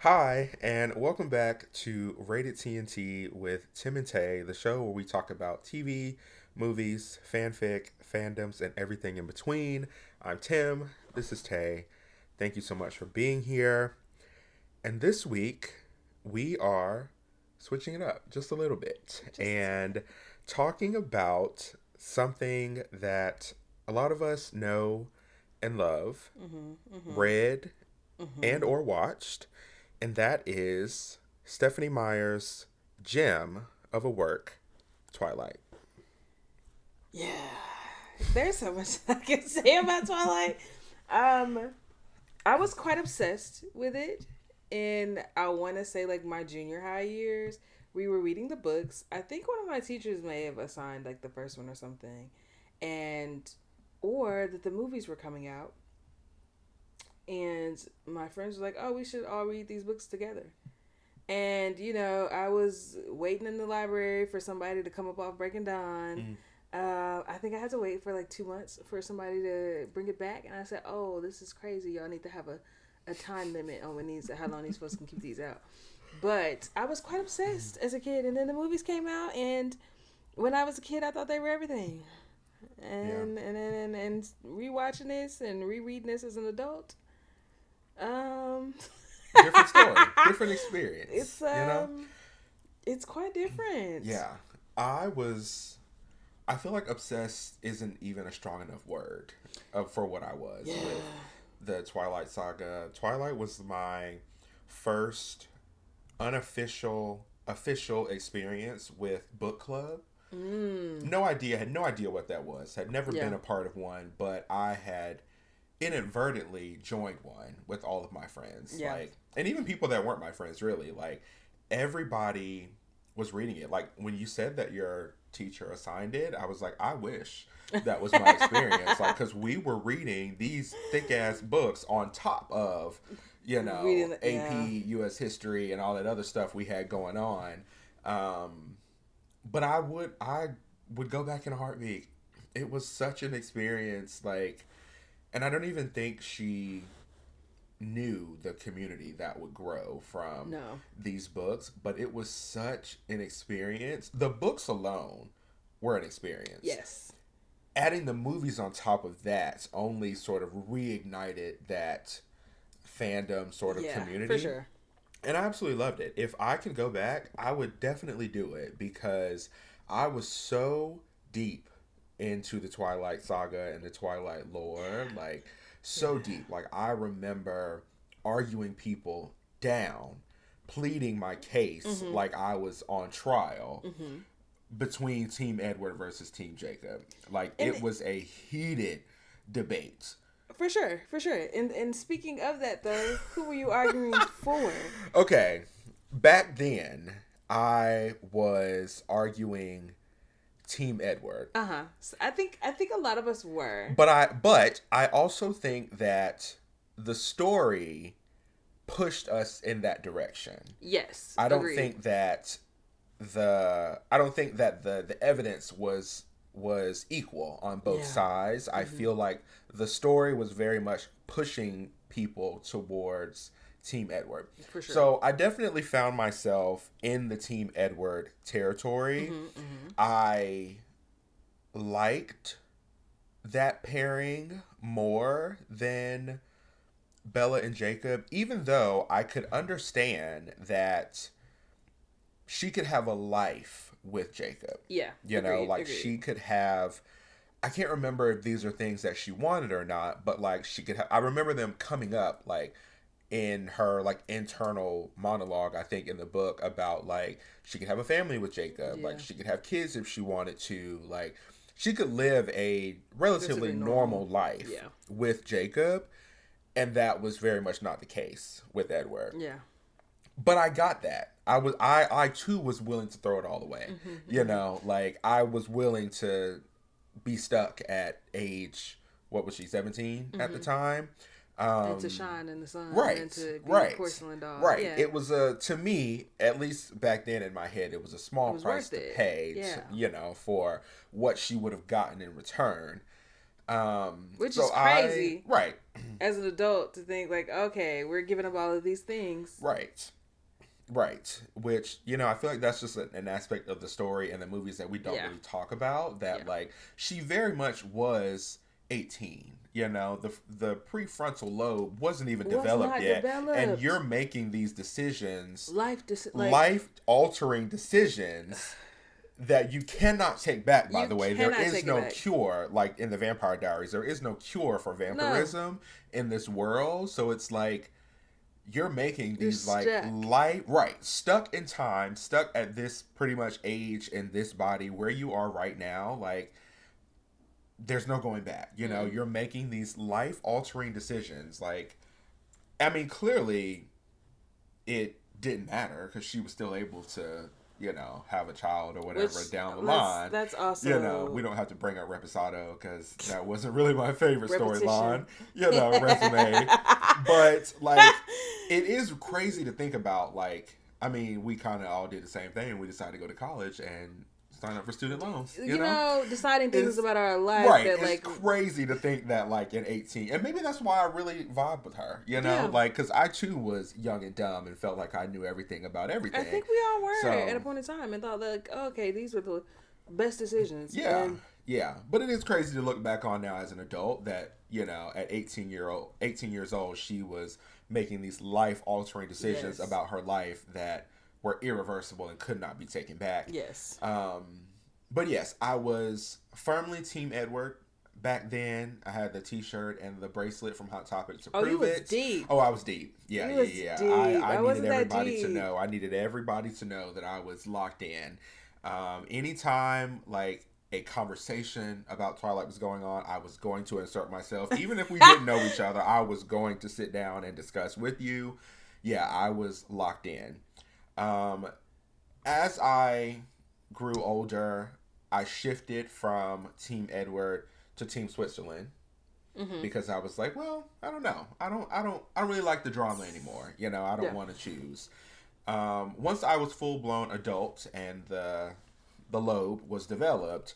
Hi, and welcome back to Rated TNT with Tim and Tay, the show where we talk about TV, movies, fanfic, fandoms, and everything in between. I'm Tim. This is Tay. Thank you so much for being here. And this week, we are switching it up just a little bit and talking about something that a lot of us know and love, read, and or watched, and that is Stephanie Meyer's gem of a work, Twilight. Yeah, there's so much I can say about Twilight. Um, I was quite obsessed with it, and I want to say like my junior high years. We were reading the books. I think one of my teachers may have assigned like the first one or something, and or that the movies were coming out, and my friends were like, "Oh, we should all read these books together." And I was waiting in the library for somebody to come up off Breaking Dawn. I think I had to wait for like 2 months for somebody to bring it back, and I said, "Oh, this is crazy. Y'all need to have a time limit on how long these folks can keep these out." But I was quite obsessed as a kid, and then the movies came out, and when I was a kid, I thought they were everything. And rewatching this and rereading this as an adult, um, Different story, different experience. it's quite different. Yeah, I feel like obsessed isn't even a strong enough word for what I was with the Twilight Saga. Twilight was my first official experience with book club. Had no idea what that was. Had never been a part of one, but I had inadvertently joined one with all of my friends. Yeah. And even people that weren't my friends really. Everybody was reading it. Like when you said that your teacher assigned it, I was like, I wish that was my experience. Because we were reading these thick ass books on top of, AP, US history, and all that other stuff we had going on. But I would go back in a heartbeat. It was such an experience. And I don't even think she knew the community that would grow from these books, but it was such an experience. The books alone were an experience. Yes. Adding the movies on top of that only sort of reignited that fandom sort of community. For sure. And I absolutely loved it. If I could go back, I would definitely do it because I was so deep into the Twilight Saga and the Twilight lore, so deep. I remember arguing people down, pleading my case like I was on trial between Team Edward versus Team Jacob. It was a heated debate. For sure. And speaking of that, though, who were you arguing for? Okay, back then, I was arguing Team Edward. So I think a lot of us were. But I also think that the story pushed us in that direction. Yes. I don't agreed. think that the evidence was equal on both sides. I feel like the story was very much pushing people towards Team Edward. For sure. So I definitely found myself in the Team Edward territory. I liked that pairing more than Bella and Jacob, even though I could understand that she could have a life with Jacob. Yeah. Agreed. She could have, I can't remember if these are things that she wanted or not, but she could have, I remember them coming up in her internal monologue, I think in the book, about she could have a family with Jacob. She could have kids if she wanted to. She could live a relatively normal life with Jacob, and that was very much not the case with Edward. Yeah. But I got that. I too was willing to throw it all away. I was willing to be stuck at age, what was she, 17 at the time? And to shine in the sun. Right. And to be right. a porcelain doll. Right. Yeah. It was to me, at least back then in my head, it was a small price to pay, for what she would have gotten in return. Which so is crazy. Right. As an adult to think like, okay, we're giving up all of these things. Right. Right. Which, I feel like that's just an aspect of the story and the movies that we don't really talk about. That, like, she very much was 18. The prefrontal lobe wasn't even developed yet. And you're making these decisions, life-altering decisions that you cannot take back, by the way. There is no cure, like in the Vampire Diaries. There is no cure for vampirism in this world. So it's like, you're making these stuck in time, stuck at this pretty much age in this body where you are right now. Like, there's no going back. You're making these life-altering decisions. Like, I mean, clearly it didn't matter because she was still able to, have a child or whatever down the line. That's awesome. We don't have to bring up Reposado because that wasn't really my favorite storyline. Resume. But, like, it is crazy to think about. Like, I mean, we kind of all did the same thing. We decided to go to college and sign up for student loans. Deciding things about our life. Right. It's crazy to think that, like, in 18. And maybe that's why I really vibe with her, Like, because I, too, was young and dumb and felt like I knew everything about everything. I think we all were at a point in time and thought, like, oh, okay, these were the best decisions. Yeah. Yeah. But it is crazy to look back on now as an adult that, at 18 years old, she was making these life-altering decisions about her life that were irreversible and could not be taken back. Yes. But yes, I was firmly Team Edward back then. I had the T-shirt and the bracelet from Hot Topic to prove it. Oh, you was deep. Oh, I was deep. Yeah. Deep. I needed everybody to know. I needed everybody to know that I was locked in. Anytime, like, a conversation about Twilight was going on, I was going to insert myself. Even if we didn't know each other, I was going to sit down and discuss with you. Yeah, I was locked in. As I grew older, I shifted from Team Edward to Team Switzerland because I was like, well, I don't know. I don't really like the drama anymore. I don't want to choose. Once I was full blown adult and the lobe was developed,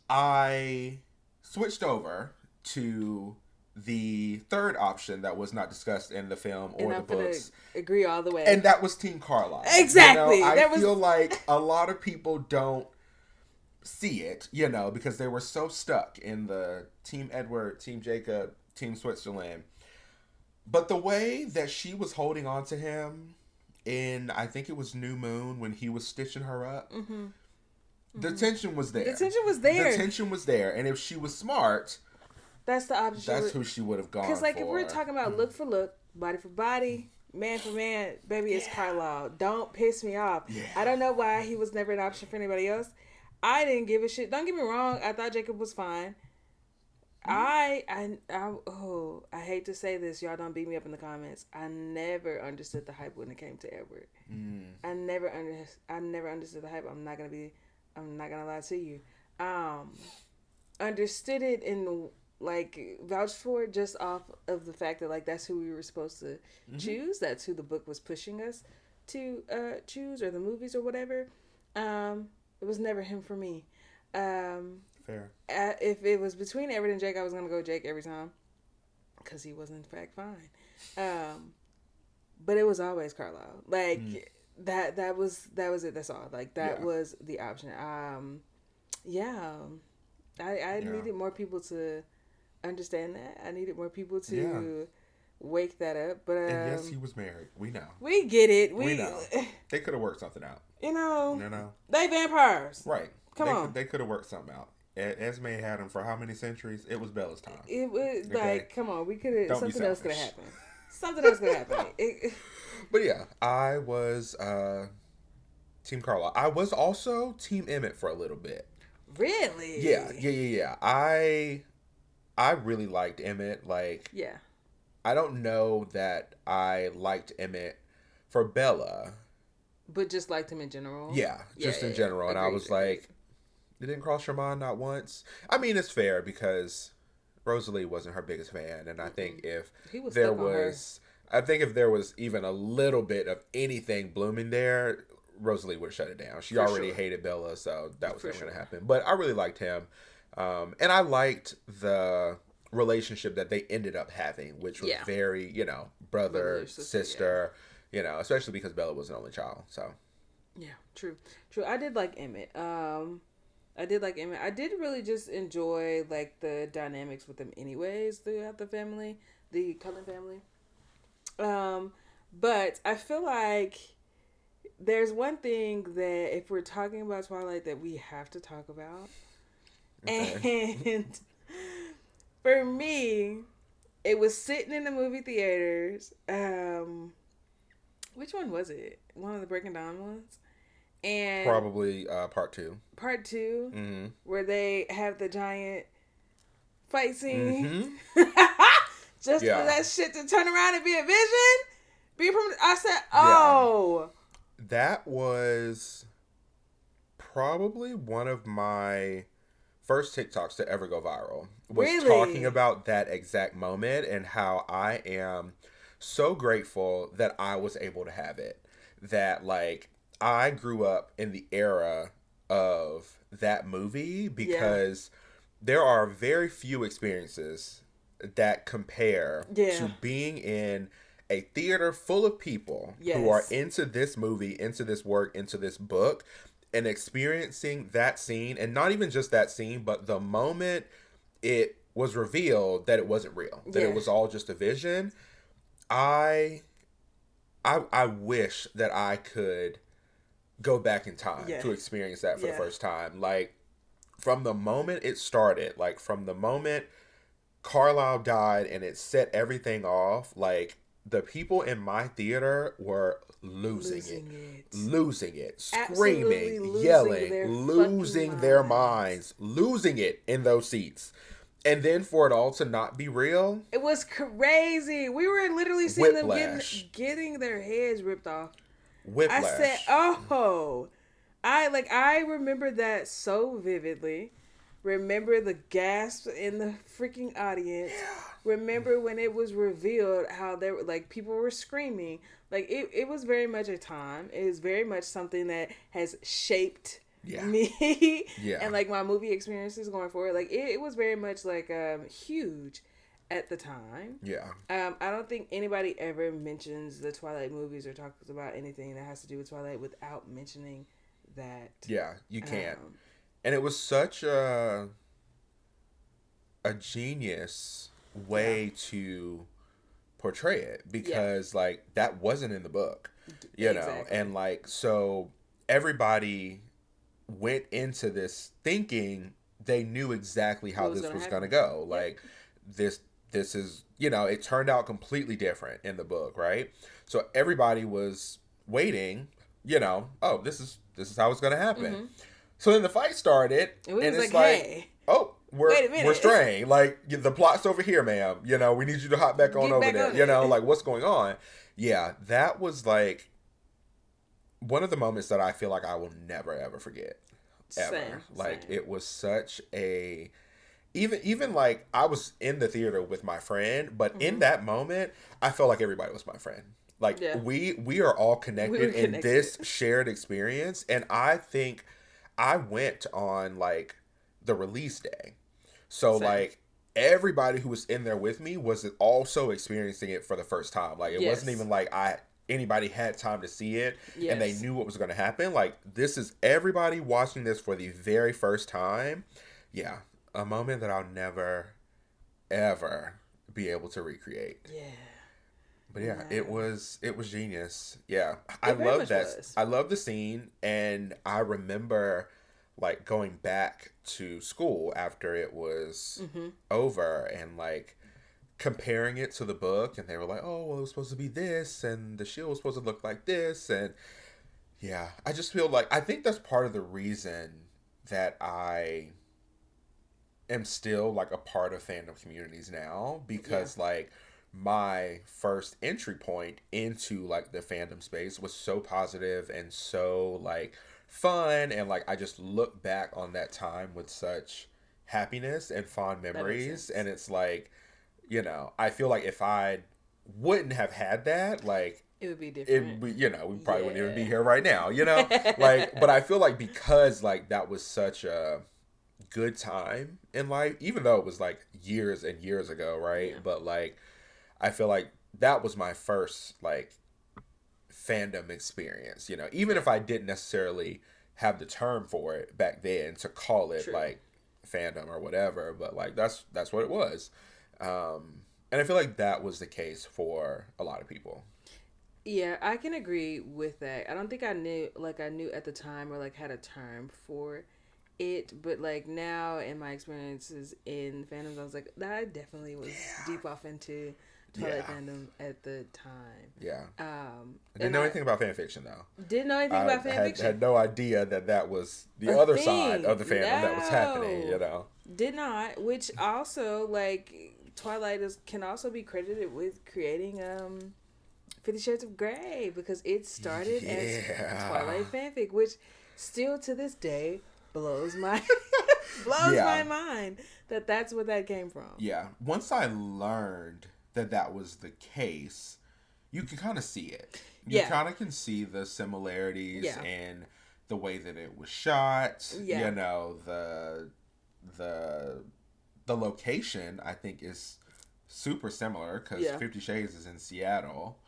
I switched over to the third option that was not discussed in the film or the books. Agree all the way. And that was Team Carlisle. Exactly. I feel like a lot of people don't see it, because they were so stuck in the Team Edward, Team Jacob, Team Switzerland. But the way that she was holding on to him in, I think it was New Moon, when he was stitching her up, the tension was there. The tension was there. And if she was smart, that's the option. That's who she would have gone for. Because, like, if we're talking about look for look, body for body, man for man, baby, it's Carlisle. Don't piss me off. Yeah. I don't know why he was never an option for anybody else. I didn't give a shit. Don't get me wrong. I thought Jacob was fine. I hate to say this. Y'all don't beat me up in the comments. I never understood the hype when it came to Edward. I never understood the hype. I'm not gonna lie to you. Understood it and, like, vouched for it just off of the fact that, like, that's who we were supposed to choose. That's who the book was pushing us to choose, or the movies or whatever. It was never him for me. Fair. If it was between Everett and Jake, I was gonna go Jake every time, because he was in fact fine. But it was always Carlisle. Like that was it. That's all. Like that was the option. I needed more people to understand that. I needed more people to wake that up. But and yes, he was married. We know. We get it. We know. They could have worked something out. They vampires. Right. Come on. They could have worked something out. Esme had him for how many centuries? It was Bella's time. It was like, come on, we could have. Something else could have happened. Something else could have happened. But yeah, I was Team Carlisle. I was also Team Emmett for a little bit. Really? Yeah. I really liked Emmett. Like, I don't know that I liked Emmett for Bella, but just liked him in general. Yeah, just in general. And I was like, it didn't cross your mind not once. I mean, it's fair because Rosalie wasn't her biggest fan, and I think if there was even a little bit of anything blooming there, Rosalie would have shut it down. She already hated Bella, so that was never going to happen. But I really liked him. And I liked the relationship that they ended up having, which was Yeah. very, brother, Brother, sister, especially because Bella was an only child. So Yeah, true. True. I did like Emmett. I did like Emmett. I did really just enjoy like the dynamics with them anyways throughout the family, the Cullen family. But I feel like there's one thing that if we're talking about Twilight that we have to talk about. okay. And for me, it was sitting in the movie theaters. Which one was it? One of the Breaking Dawn ones? And Probably part two. part 2, Mm-hmm. where they have the giant fight scene. Mm-hmm. Just Yeah. for that shit to turn around and be a vision. I said, oh. That was probably one of my first TikToks to ever go viral. Was Really? talking about that exact moment and how I am so grateful that I was able to have it. That like I grew up in the era of that movie because there are very few experiences that compare Yeah. to being in a theater full of people who are into this movie, into this work, into this book, and experiencing that scene, and not even just that scene, but the moment it was revealed that it wasn't real, that it was all just a vision. I wish that I could go back in time to experience that for the first time. Like from the moment it started, like from the moment Carlisle died and it set everything off, like the people in my theater were losing it, screaming, yelling, losing their minds, losing it in those seats. And then for it all to not be real, it was crazy. We were literally seeing whiplash. them getting their heads ripped off. Whiplash. I said, oh, I remember that so vividly. Remember the gasp in the freaking audience. Remember when it was revealed how there were like people were screaming. Like it was very much a time. It is very much something that has shaped me and like my movie experiences going forward. Like it was very much like huge at the time. Yeah. I don't think anybody ever mentions the Twilight movies or talks about anything that has to do with Twilight without mentioning that. Yeah, you can't. And it was such a genius way to portray it because like that wasn't in the book, you know, and like so everybody went into this thinking they knew exactly how this was going to go. Like this is, you know, it turned out completely different in the book, right? So everybody was waiting, you know, oh, this is how it's going to happen. Mm-hmm. So then the fight started, and it's like, hey, oh, we're straying. Like the plot's over here, ma'am. You know, we need you to hop back on over there. You know, like what's going on? Yeah, that was like one of the moments that I feel like I will never ever forget. Ever. Like it was such a even like I was in the theater with my friend, but in that moment, I felt like everybody was my friend. Like we are all connected in this shared experience, and I think I went on like the release day. So like everybody who was in there with me was also experiencing it for the first time. Like it wasn't even like anybody had time to see it and they knew what was going to happen. Like this is everybody watching this for the very first time. Yeah, a moment that I'll never ever be able to recreate. Yeah. But yeah, it was genius. Yeah, I love that. I love the scene, and I remember like going back to school after it was over, and like comparing it to the book, and they were like, "Oh, well, it was supposed to be this, and the shield was supposed to look like this," and yeah, I just feel like I think that's part of the reason that I am still like a part of fandom communities now because like my first entry point into like the fandom space was so positive and so like fun, and like I just look back on that time with such happiness and fond memories, and it's like, you know, I feel like if I wouldn't have had that, like it would be different. You know, we probably wouldn't even be here right now, you know? Like, but I feel like because like that was such a good time in life, even though it was like years and years ago, right? Yeah. But like, I feel like that was my first like fandom experience, you know, even if I didn't necessarily have the term for it back then to call it True. like fandom or whatever, but like that's what it was. And I feel like that was the case for a lot of people. Yeah, I can agree with that. I don't think I knew at the time or like had a term for it, but like now in my experiences in fandoms, I was like, I definitely was deep off into Twilight fandom at the time. Yeah. I didn't And know anything about fan fiction though. didn't know anything about fan fiction. Had no idea that that was the A other thing. side of the fandom that was happening, No. you know. Did not, which also like Twilight can also be credited with creating 50 Shades of Grey because it started as Twilight fanfic, which still to this day blows my my mind that that's where that came from. Yeah. Once I learned that that was the case, you can kind of see it. You kind of can see the similarities and the way that it was shot. You know, the location I think is super similar because 50 Shades is in Seattle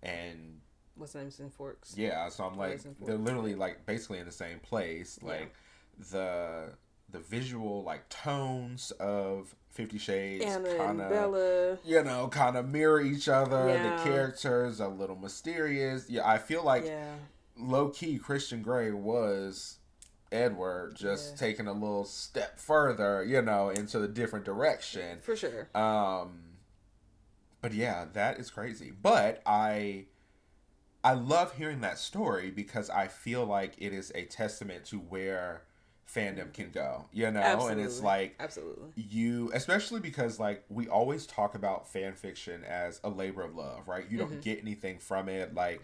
and what's the name's in Forks. Yeah, so I'm like they're literally like basically in the same place. Like the visual like tones of 50 Shades kind of, you know, kind of mirror each other. The characters are a little mysterious. Yeah, I feel like low key Christian Grey was Edward just taking a little step further, you know, into the different direction. For sure. But yeah, that is crazy. But I love hearing that story because I feel like it is a testament to where fandom can go, you know. Absolutely. And it's like absolutely you, especially because like we always talk about fan fiction as a labor of love, right? You don't get anything from it. Like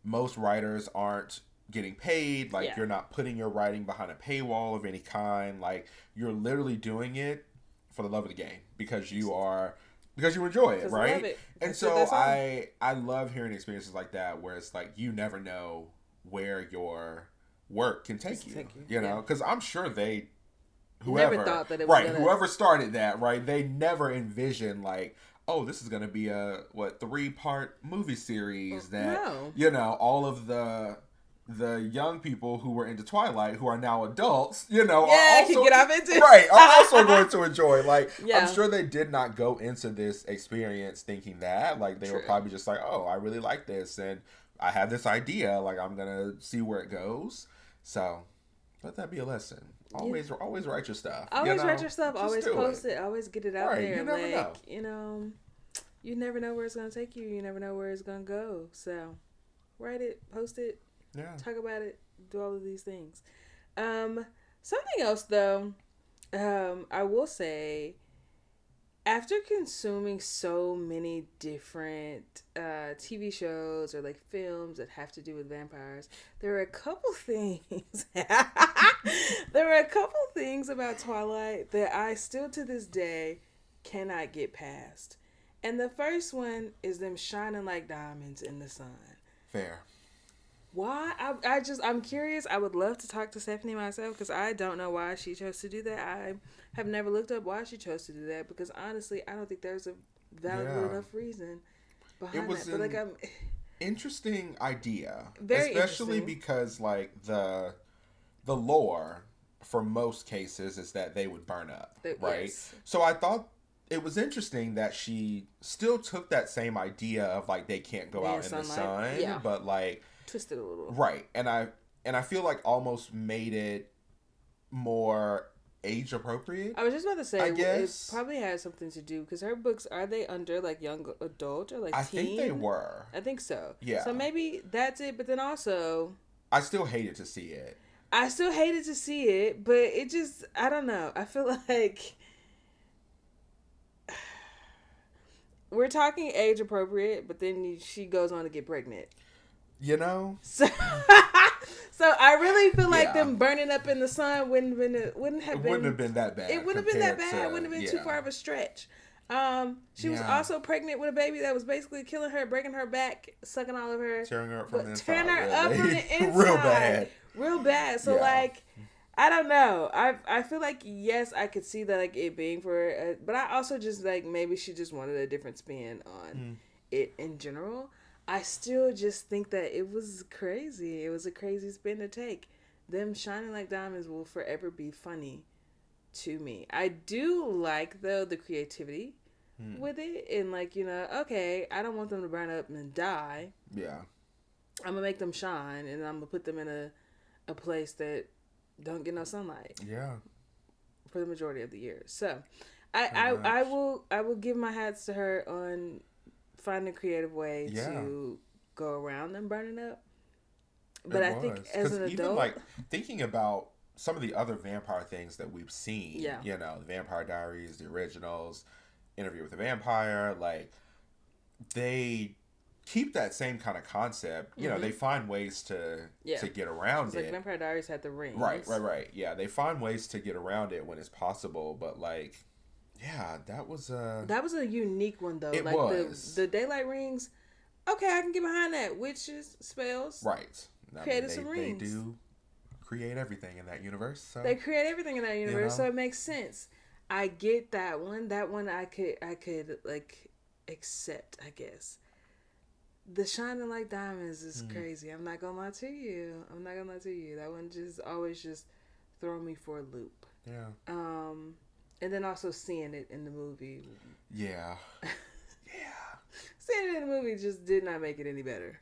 most writers aren't getting paid. Like you're not putting your writing behind a paywall of any kind. Like you're literally doing it for the love of the game because you enjoy it, right? And so I love hearing experiences like that where it's like you never know where your work can take you know, because I'm sure whoever never thought that it was whoever started that, right, they never envisioned like, oh, this is gonna be a 3-part movie series that you know all of the young people who were into Twilight who are now adults, you know, are also, can get off into are also going to enjoy. Like I'm sure they did not go into this experience thinking that. Like they were probably just like, oh, I really like this and I have this idea, like I'm gonna see where it goes. So let that be a lesson. Always write your stuff. Always write your stuff. Always post it. Always get it out there. You never know. You know, you never know where it's gonna take you. You never know where it's gonna go. So write it, post it, talk about it, do all of these things. Something else though, I will say, after consuming so many different TV shows or like films that have to do with vampires, there are a couple things. There are a couple things about Twilight that I still to this day cannot get past. And the first one is them shining like diamonds in the sun. Fair. Why? I'm curious. I would love to talk to Stephanie myself because I don't know why she chose to do that. I have never looked up why she chose to do that because honestly, I don't think there's a valid enough reason behind that. But like, interesting idea, very especially because like the lore for most cases is that they would burn up, right? Yes. So I thought it was interesting that she still took that same idea of like they can't go out in the sun, but like twisted a little, right? And I feel like almost made it more age appropriate. I was just about to say, I guess it probably has something to do because her books, are they under like young adult or like teen? I think they were. I think so. Yeah. So maybe that's it. But then also, I still hated to see it. But it just, I don't know. I feel like we're talking age appropriate, but then she goes on to get pregnant. You know? So I really feel like them burning up in the sun wouldn't have been that bad. It wouldn't have been that bad. It wouldn't have been too far of a stretch. She was also pregnant with a baby that was basically killing her, breaking her back, sucking all of her, tearing her up from the inside. Tearing her up from the inside. Real bad. So like, I don't know. I feel like yes, I could see that like it being for, but I also just like maybe she just wanted a different spin on it in general. I still just think that it was crazy. It was a crazy spin to take. Them shining like diamonds will forever be funny to me. I do like though the creativity with it and like okay, I don't want them to burn up and die. Yeah. I'm gonna make them shine and I'm gonna put them in a place that don't get no sunlight. Yeah. For the majority of the year. So I will give my hats to her on finding a creative way to go around them burning up. But I think as an adult, even like thinking about some of the other vampire things that we've seen, the Vampire Diaries, the originals, Interview with the Vampire, like they keep that same kind of concept. You know, they find ways to get around it. Like Vampire Diaries had the rings. Right. Yeah, they find ways to get around it when it's possible, but like, yeah, that was a unique one though. It like was. The daylight rings. Okay, I can get behind that. Witches, spells. Right. Created some rings. They do create everything in that universe. So they create everything in that universe, so it makes sense. I get that one. That one I could like accept, I guess. The shining like diamonds is crazy. I'm not gonna lie to you. That one just always just throw me for a loop. Yeah. And then also seeing it in the movie. Yeah. Seeing it in the movie just did not make it any better.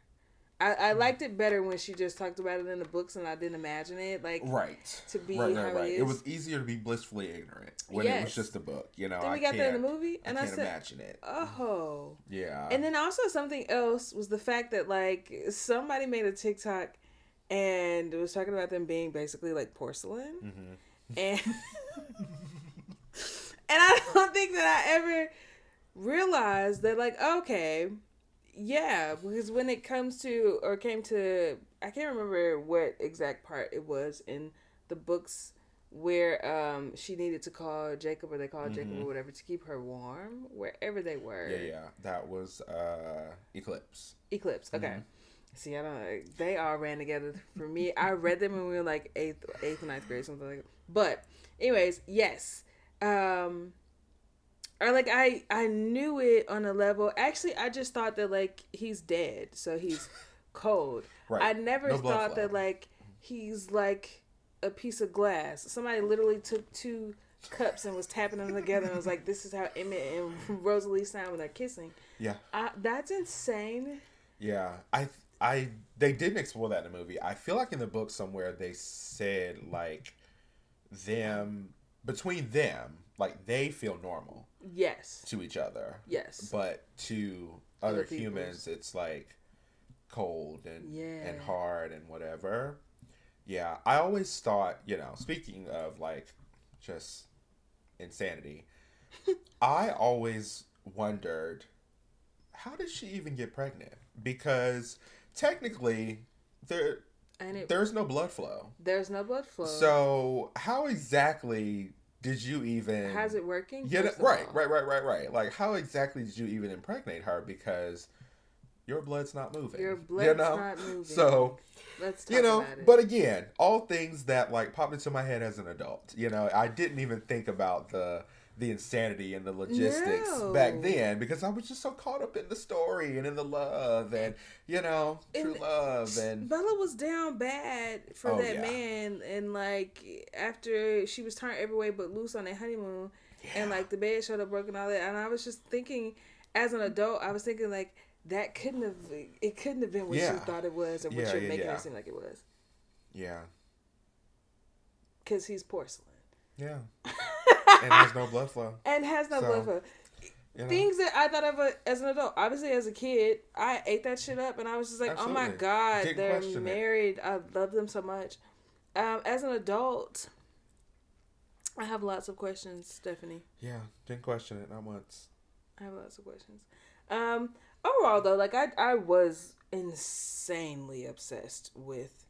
I liked it better when she just talked about it in the books and I didn't imagine it to be how it is. It was easier to be blissfully ignorant when it was just a book. You know, then we got that in the movie and I said, imagine it. Oh. Yeah. And then also something else was the fact that like somebody made a TikTok and it was talking about them being basically like porcelain. And and I don't think that I ever realized that like, okay, yeah, because when it came to, I can't remember what exact part it was in the books where she needed to call Jacob, or they called Jacob or whatever, to keep her warm wherever they were. Yeah. That was Eclipse. Eclipse, okay. See, I don't. They all ran together for me. I read them when we were like eighth or ninth grade, something like that. But, anyways, yes. Or like I knew it on a level. Actually, I just thought that like he's dead, so he's cold. Right. I never thought that like he's like a piece of glass. Somebody literally took two cups and was tapping them together and was like, "This is how Emmett and Rosalie sound when they're kissing." Yeah. That's insane. Yeah, they didn't explore that in the movie. I feel like in the book somewhere they said like between them, like they feel normal. Yes. To each other. Yes. But to other humans, it's like cold and hard and whatever. Yeah, I always thought, speaking of like just insanity, I always wondered, how did she even get pregnant? Because technically, there's no blood flow. There's no blood flow. So how exactly did you even... How's it working? Yeah, right. Like, how exactly did you even impregnate her? Because your blood's not moving. Your blood's not moving. So, let's talk about it. But again, all things that, like, popped into my head as an adult. I didn't even think about the insanity and the logistics back then because I was just so caught up in the story and in the love and true love. And Bella was down bad for that man, and like after she was turned every way but loose on their honeymoon, and like the bed showed up broken, all that, and I was just thinking as an adult, I was thinking like that couldn't have been what you thought it was, or what you're making it seem like it was. Yeah, because he's porcelain. Yeah. And has no blood flow. Blood flow. Things that I thought of as an adult. Obviously, as a kid, I ate that shit up, and I was just like, "Oh my god, they're married. I love them so much." As an adult, I have lots of questions, Stephanie. Yeah, didn't question it not once. I have lots of questions. Overall, though, like I was insanely obsessed with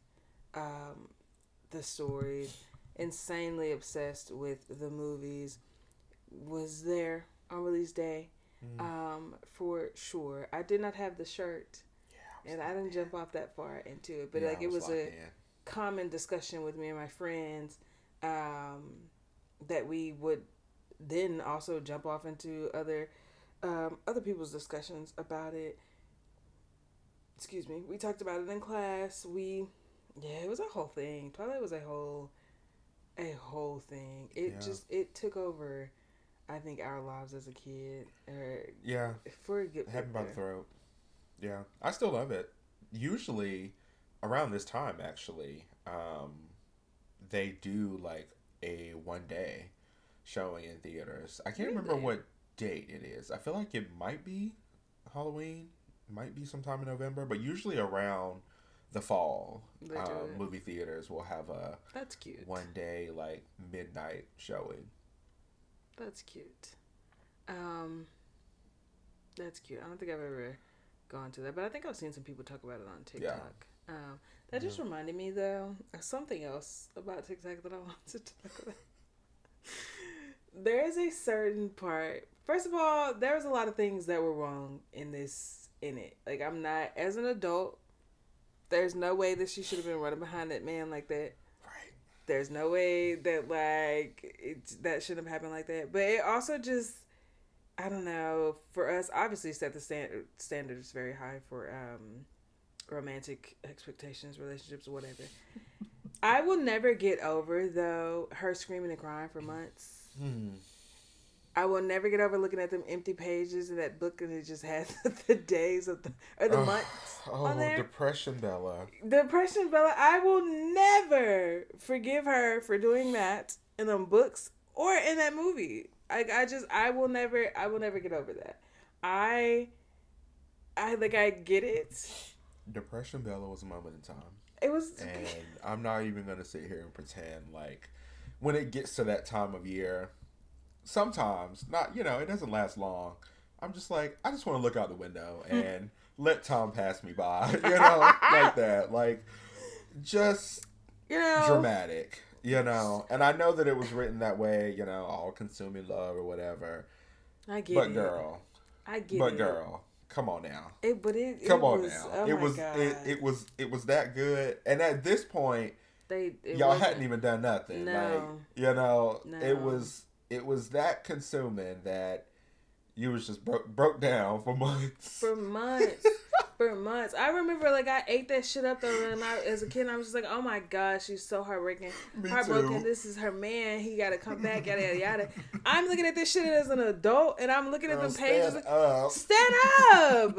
the story. Insanely obsessed with the movies. Was there on release day, for sure. I did not have the shirt, and I didn't jump off that far into it, but like it was a common discussion with me and my friends that we would then also jump off into other people's discussions about it. Excuse me. We talked about it in class. It was a whole thing. Twilight was a whole thing. It took over, I think, our lives as a kid. For a good had me by the throat. Yeah, I still love it. Usually, around this time, actually, they do like a 1 day showing in theaters. I can't remember what date it is. I feel like it might be Halloween, might be sometime in November, but usually around the fall, movie theaters will have a that's cute 1 day like midnight showing. That's cute. That's cute. I don't think I've ever gone to that, but I think I've seen some people talk about it on TikTok. That just reminded me though of something else about TikTok that I wanted to talk about. There is a certain part. First of all, there was a lot of things that were wrong in it. Like, I'm not, as an adult, there's no way that she should have been running behind that man like that. Right. There's no way that, like, that shouldn't have happened like that. But it also just, I don't know, for us, obviously set the standards very high for romantic expectations, relationships, or whatever. I will never get over, though, her screaming and crying for months. I will never get over looking at them empty pages in that book, and it just had the days of the months on there. Depression Bella. Depression Bella. I will never forgive her for doing that in them books or in that movie. I will never get over that. I get it. Depression Bella was a moment in time. It was, and I'm not even gonna sit here and pretend like when it gets to that time of year. Sometimes, not, it doesn't last long. I'm just like, I just want to look out the window and let Tom pass me by, like that. Like, just dramatic, And I know that it was written that way, all-consuming love or whatever. I get but it. Girl. I get but it. Girl, come on now. Come on now. Oh it my was, God. It was that good. And at this point, y'all hadn't even done nothing. No. Like, No. It was that consuming that you was just broke down for months. For months. I remember, like, I ate that shit up though, and as a kid, I was just like, oh my God, she's so heartbroken. Too. This is her man. He got to come back, yada, yada, yada. I'm looking at this shit as an adult, and I'm looking at them pages. Stand up.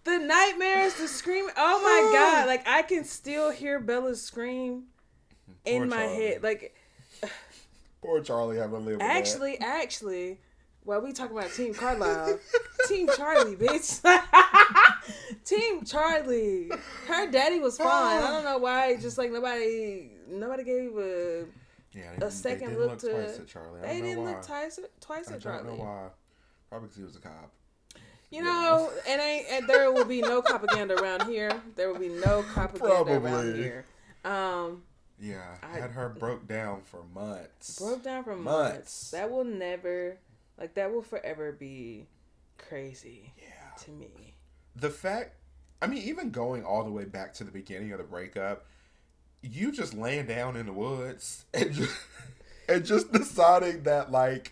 The nightmares, the screaming. Oh my God. Like, I can still hear Bella's scream in my head. Like, poor Charlie having to live with that. Actually, while we talk about Team Carlisle, Team Charlie, bitch. Team Charlie. Her daddy was fine. I don't know why. Just like nobody gave a second look to. Twice at Charlie. They didn't look twice at Charlie. I don't know why. Probably because he was a cop. And there will be no propaganda around here. There will be no propaganda around here. Yeah, I had her broke down for months. That will never, that will forever be crazy to me. The fact, even going all the way back to the beginning of the breakup, you just laying down in the woods and just deciding that, like,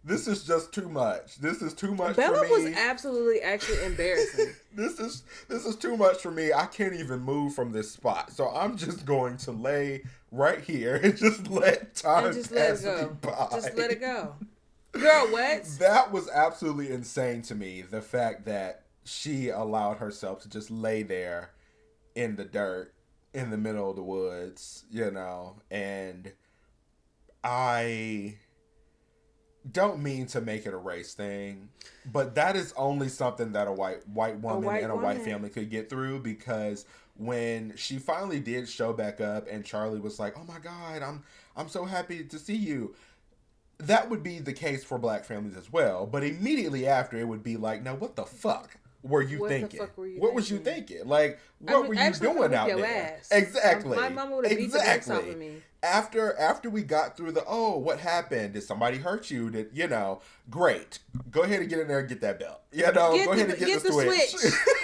this is just too much. This is too much Bella for me. was absolutely actually embarrassing. This is too much for me. I can't even move from this spot. So I'm just going to lay right here and just let time pass me by. Just let it go. Girl, what? That was absolutely insane to me. The fact that she allowed herself to just lay there in the dirt in the middle of the woods, and I don't mean to make it a race thing, but that is only something that a white woman and a white family could get through, because when she finally did show back up and Charlie was like, oh my God, I'm so happy to see you. That would be the case for black families as well. But immediately after, it would be like, no, what the fuck were you thinking? What was you thinking? Like, what were you doing out there? Ass. Exactly. My mama would have beat the brakes off of me. After we got through what happened? Did somebody hurt you? Great. Go ahead and get in there and get that belt. Go ahead and get the switch.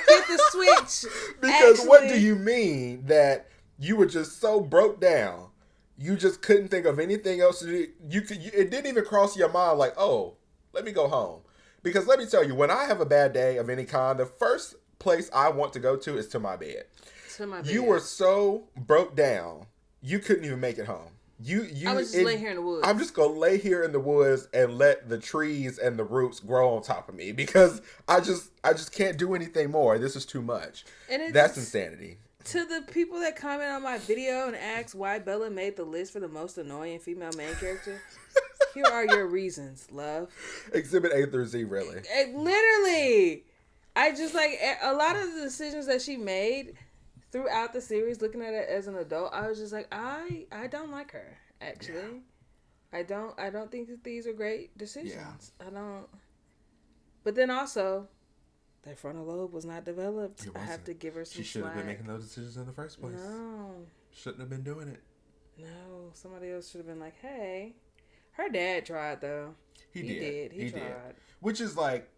Get the switch. Because what do you mean that you were just so broke down You just couldn't think of anything else to do. It didn't even cross your mind like, oh, let me go home. Because let me tell you, when I have a bad day of any kind, the first place I want to go to is to my bed. To my bed. You were so broke down, you couldn't even make it home. I was just lay here in the woods. I'm just gonna lay here in the woods and let the trees and the roots grow on top of me because I just can't do anything more. This is too much. And that's insanity. To the people that comment on my video and ask why Bella made the list for the most annoying female main character, here are your reasons, love. Exhibit A through Z, really. Literally, I just like a lot of the decisions that she made. Throughout the series, looking at it as an adult, I was just like, I don't like her, actually. Yeah. I don't think that these are great decisions. Yeah. I don't. But then also, their frontal lobe was not developed. I have to give her some slack. She should have been making those decisions in the first place. No. Shouldn't have been doing it. No. Somebody else should have been like, hey. Her dad tried, though. He did. He tried. Which is, like,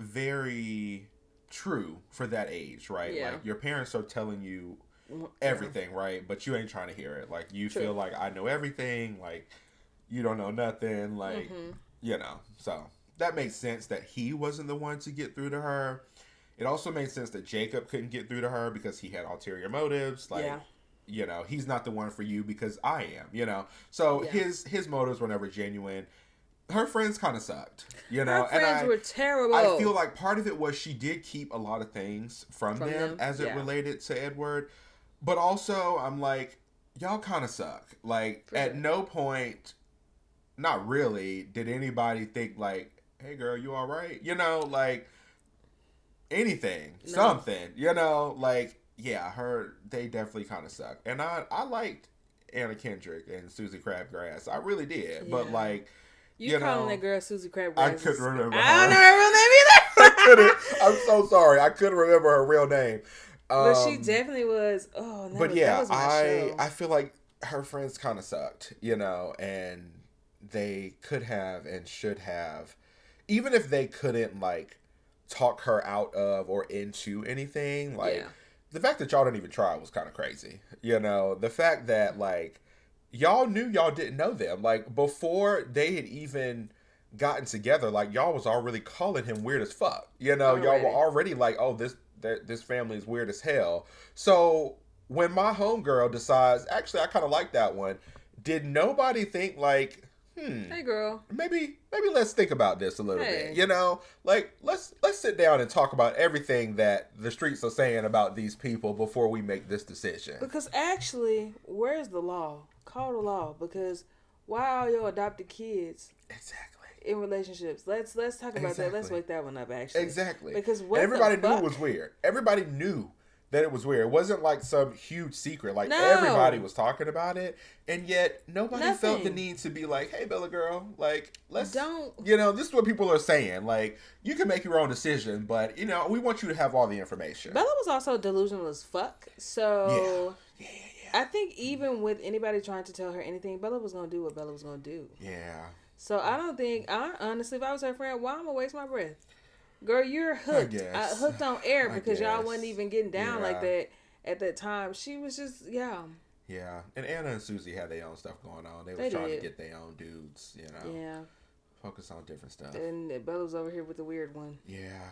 very true for that age, right? Yeah. Like, your parents are telling you everything, right? But you ain't trying to hear it. Like, you feel like, I know everything. Like, you don't know nothing. Like, you know. So, that makes sense that he wasn't the one to get through to her. It also makes sense that Jacob couldn't get through to her because he had ulterior motives. Like, you know, he's not the one for you because I am, you know. So, his motives were never genuine. Her friends kind of sucked, you know. Her friends were terrible. I feel like part of it was she did keep a lot of things from them as it related to Edward. But also, I'm like, y'all kind of suck. Like, at no point, not really, did anybody think like, hey girl, you all right? You know, like, anything, something, you know, like, yeah, they definitely kind of suck. And I liked Anna Kendrick and Susie Crabgrass. I really did. Yeah. But like, You calling that girl Susie Crabgrass? I couldn't remember her. I don't know her real name either. I couldn't. I'm so sorry. I couldn't remember her real name. But she definitely was. Oh, no. But yeah, I feel like her friends kind of sucked, you know, and they could have and should have, even if they couldn't like talk her out of or into anything. Like the fact that y'all didn't even try was kind of crazy, you know. The fact that like. Y'all knew y'all didn't know them. Like, before they had even gotten together, like, y'all was already calling him weird as fuck. You know, y'all were already like, oh, this family is weird as hell. So, when my homegirl decides, actually, I kind of like that one, did nobody think, like, hey, girl. Maybe let's think about this a little bit. You know? Like, let's sit down and talk about everything that the streets are saying about these people before we make this decision. Because, actually, where's the law? Call the law, because why are your adopted kids in relationships? Let's talk about that. Let's wake that one up, actually. Exactly. Because everybody knew it was weird. Everybody knew that it was weird. It wasn't like some huge secret. Like everybody was talking about it, and yet nobody felt the need to be like, "Hey, Bella girl, like let's don't." You know, this is what people are saying. Like, you can make your own decision, but you know, we want you to have all the information. Bella was also delusional as fuck. So yeah. I think even with anybody trying to tell her anything, Bella was going to do what Bella was going to do. Yeah. So I honestly, if I was her friend, why am I going to waste my breath? Girl, you're hooked. Hooked on air because y'all wasn't even getting down like that at that time. She was just, Yeah. And Anna and Susie had their own stuff going on. They were trying to get their own dudes, you know. Yeah. Focus on different stuff. And Bella was over here with the weird one. Yeah.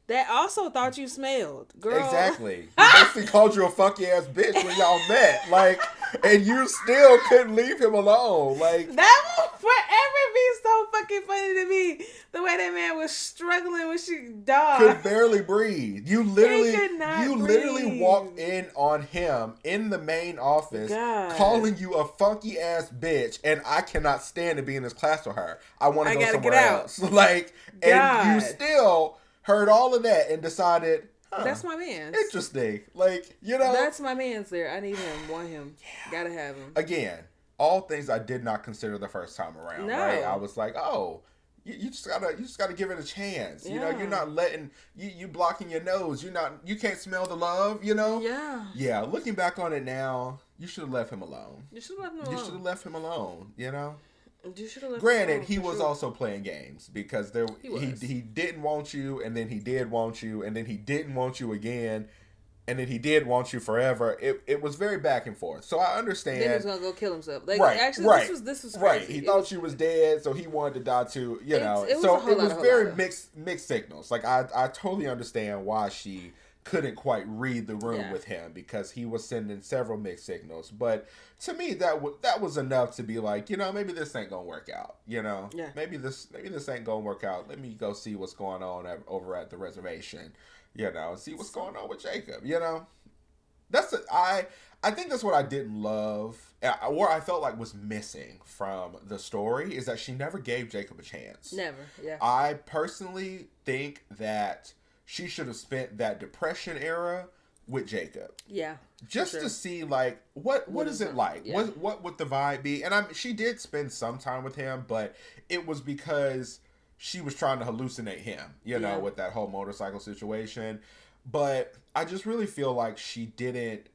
That also thought you smelled, girl. Exactly. He basically called you a funky ass bitch when y'all met, like, and you still couldn't leave him alone, like. That will forever be so fucking funny to me. The way that man was struggling when she died. Could barely breathe. You literally walked in on him in the main office, calling you a funky ass bitch, and I cannot stand to be in this class with her. I want to go somewhere else. Like, and you still heard all of that and decided, that's my man. Interesting. Like, you know. That's my man's there. I need him. Want him. Gotta have him. Again, all things I did not consider the first time around. No. Right? I was like, oh, you just gotta give it a chance. Yeah. You know, you're not letting you blocking your nose. You can't smell the love, you know? Yeah. Yeah. Looking back on it now, you should have left him alone. You should have left him alone, you know? Granted, he was also playing games because he didn't want you, and then he did want you, and then he didn't want you again, and then he did want you forever. It was very back and forth. So I understand. Then he was gonna go kill himself. Like, right, actually, right, this was right. crazy. He thought she was dead, so he wanted to die too. You know, It was so a whole it lot, was a whole very lot. mixed signals. Like I totally understand why she couldn't quite read the room with him, because he was sending several mixed signals. But to me, that was enough to be like, you know, maybe this ain't gonna work out. You know, maybe this ain't gonna work out. Let me go see what's going on over at the reservation. You know, see what's going on with Jacob. You know, I think that's what I didn't love, or I felt like was missing from the story, is that she never gave Jacob a chance. Never, yeah. I personally think that she should have spent that depression era with Jacob. Yeah. Just to see, like, what is it like? Yeah. What would the vibe be? And she did spend some time with him, but it was because she was trying to hallucinate him, you know, with that whole motorcycle situation. But I just really feel like she didn't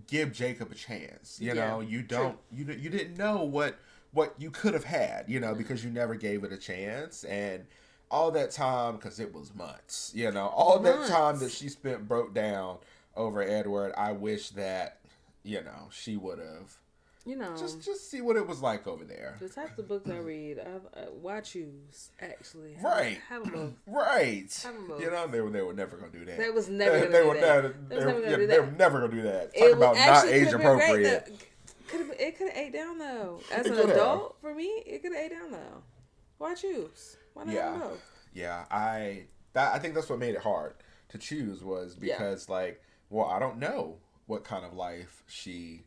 give Jacob a chance. You know, you didn't know what you could have had, you know, because you never gave it a chance. And all that time, because it was months, you know, that time that she spent broke down over Edward, I wish that, you know, she would have, you know, just see what it was like over there. The types of books I read, why choose, actually? Right. Have them both. Right. Have them both. You know, they were never going to do that. They was never going to do that. They were never going to do that. Talk about not age appropriate. It could have ate down, though. As an adult, for me, it could have ate down, though. Why choose? Why not have them both? Yeah, I think that's what made it hard to choose, was because, like, well, I don't know what kind of life she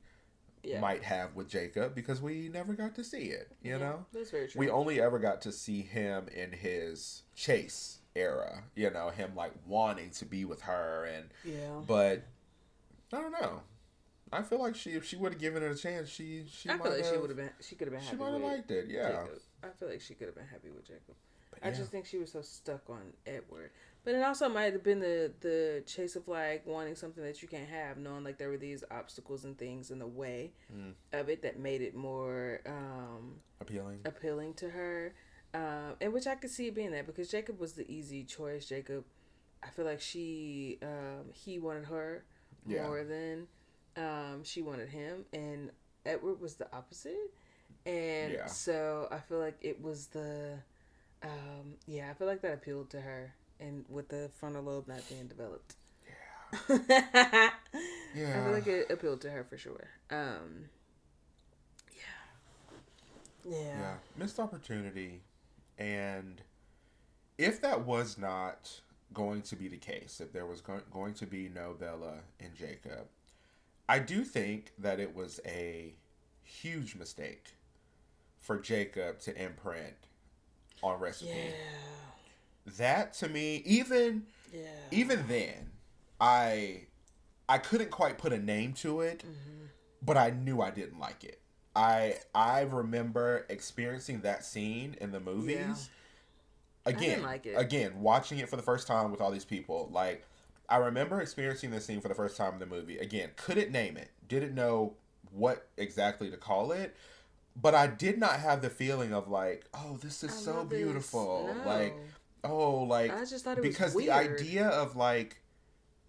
might have with Jacob, because we never got to see it, you know? That's very true. We only ever got to see him in his chase era, you know, him, like, wanting to be with her, and but I don't know. I feel like if she would have given it a chance, she I feel like she could have been happy. She might have liked it, yeah. Jacob. I feel like she could have been happy with Jacob. I just think she was so stuck on Edward. But it also might have been the chase of, like, wanting something that you can't have, knowing, like, there were these obstacles and things in the way of it that made it more appealing to her. And which I could see it being that, because Jacob was the easy choice. Jacob, I feel like he wanted her more than she wanted him, and Edward was the opposite. And so I feel like it was I feel like that appealed to her, and with the frontal lobe not being developed. I feel like it appealed to her for sure. Missed opportunity. And if that was not going to be the case, if there was going to be no Bella and Jacob, I do think that it was a huge mistake for Jacob to imprint on Recipe. That, to me, even then, I couldn't quite put a name to it, but I knew I didn't like it. I remember experiencing that scene in the movies. Again, I didn't like it. Again, watching it for the first time with all these people. Like, I remember experiencing this scene for the first time in the movie. Again, couldn't name it. Didn't know what exactly to call it. But I did not have the feeling of, like, oh, this is so beautiful. No. Like, oh, like, I just thought it because was the idea of, like,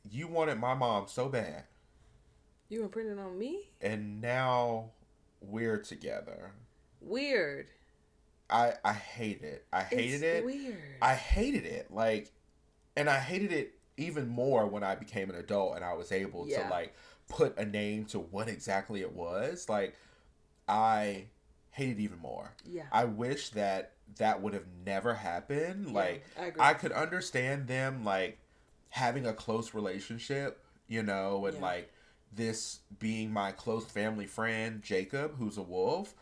you wanted my mom so bad. You imprinted on me? And now we're together. Weird. I hate it. I hated it. Weird. I hated it. Like, and I hated it even more when I became an adult and I was able to, like, put a name to what exactly it was. Like, I hate it even more. Yeah. I wish that would have never happened. Yeah, like, I agree. I could understand them, like, having a close relationship, you know, and like this being my close family friend, Jacob, who's a wolf.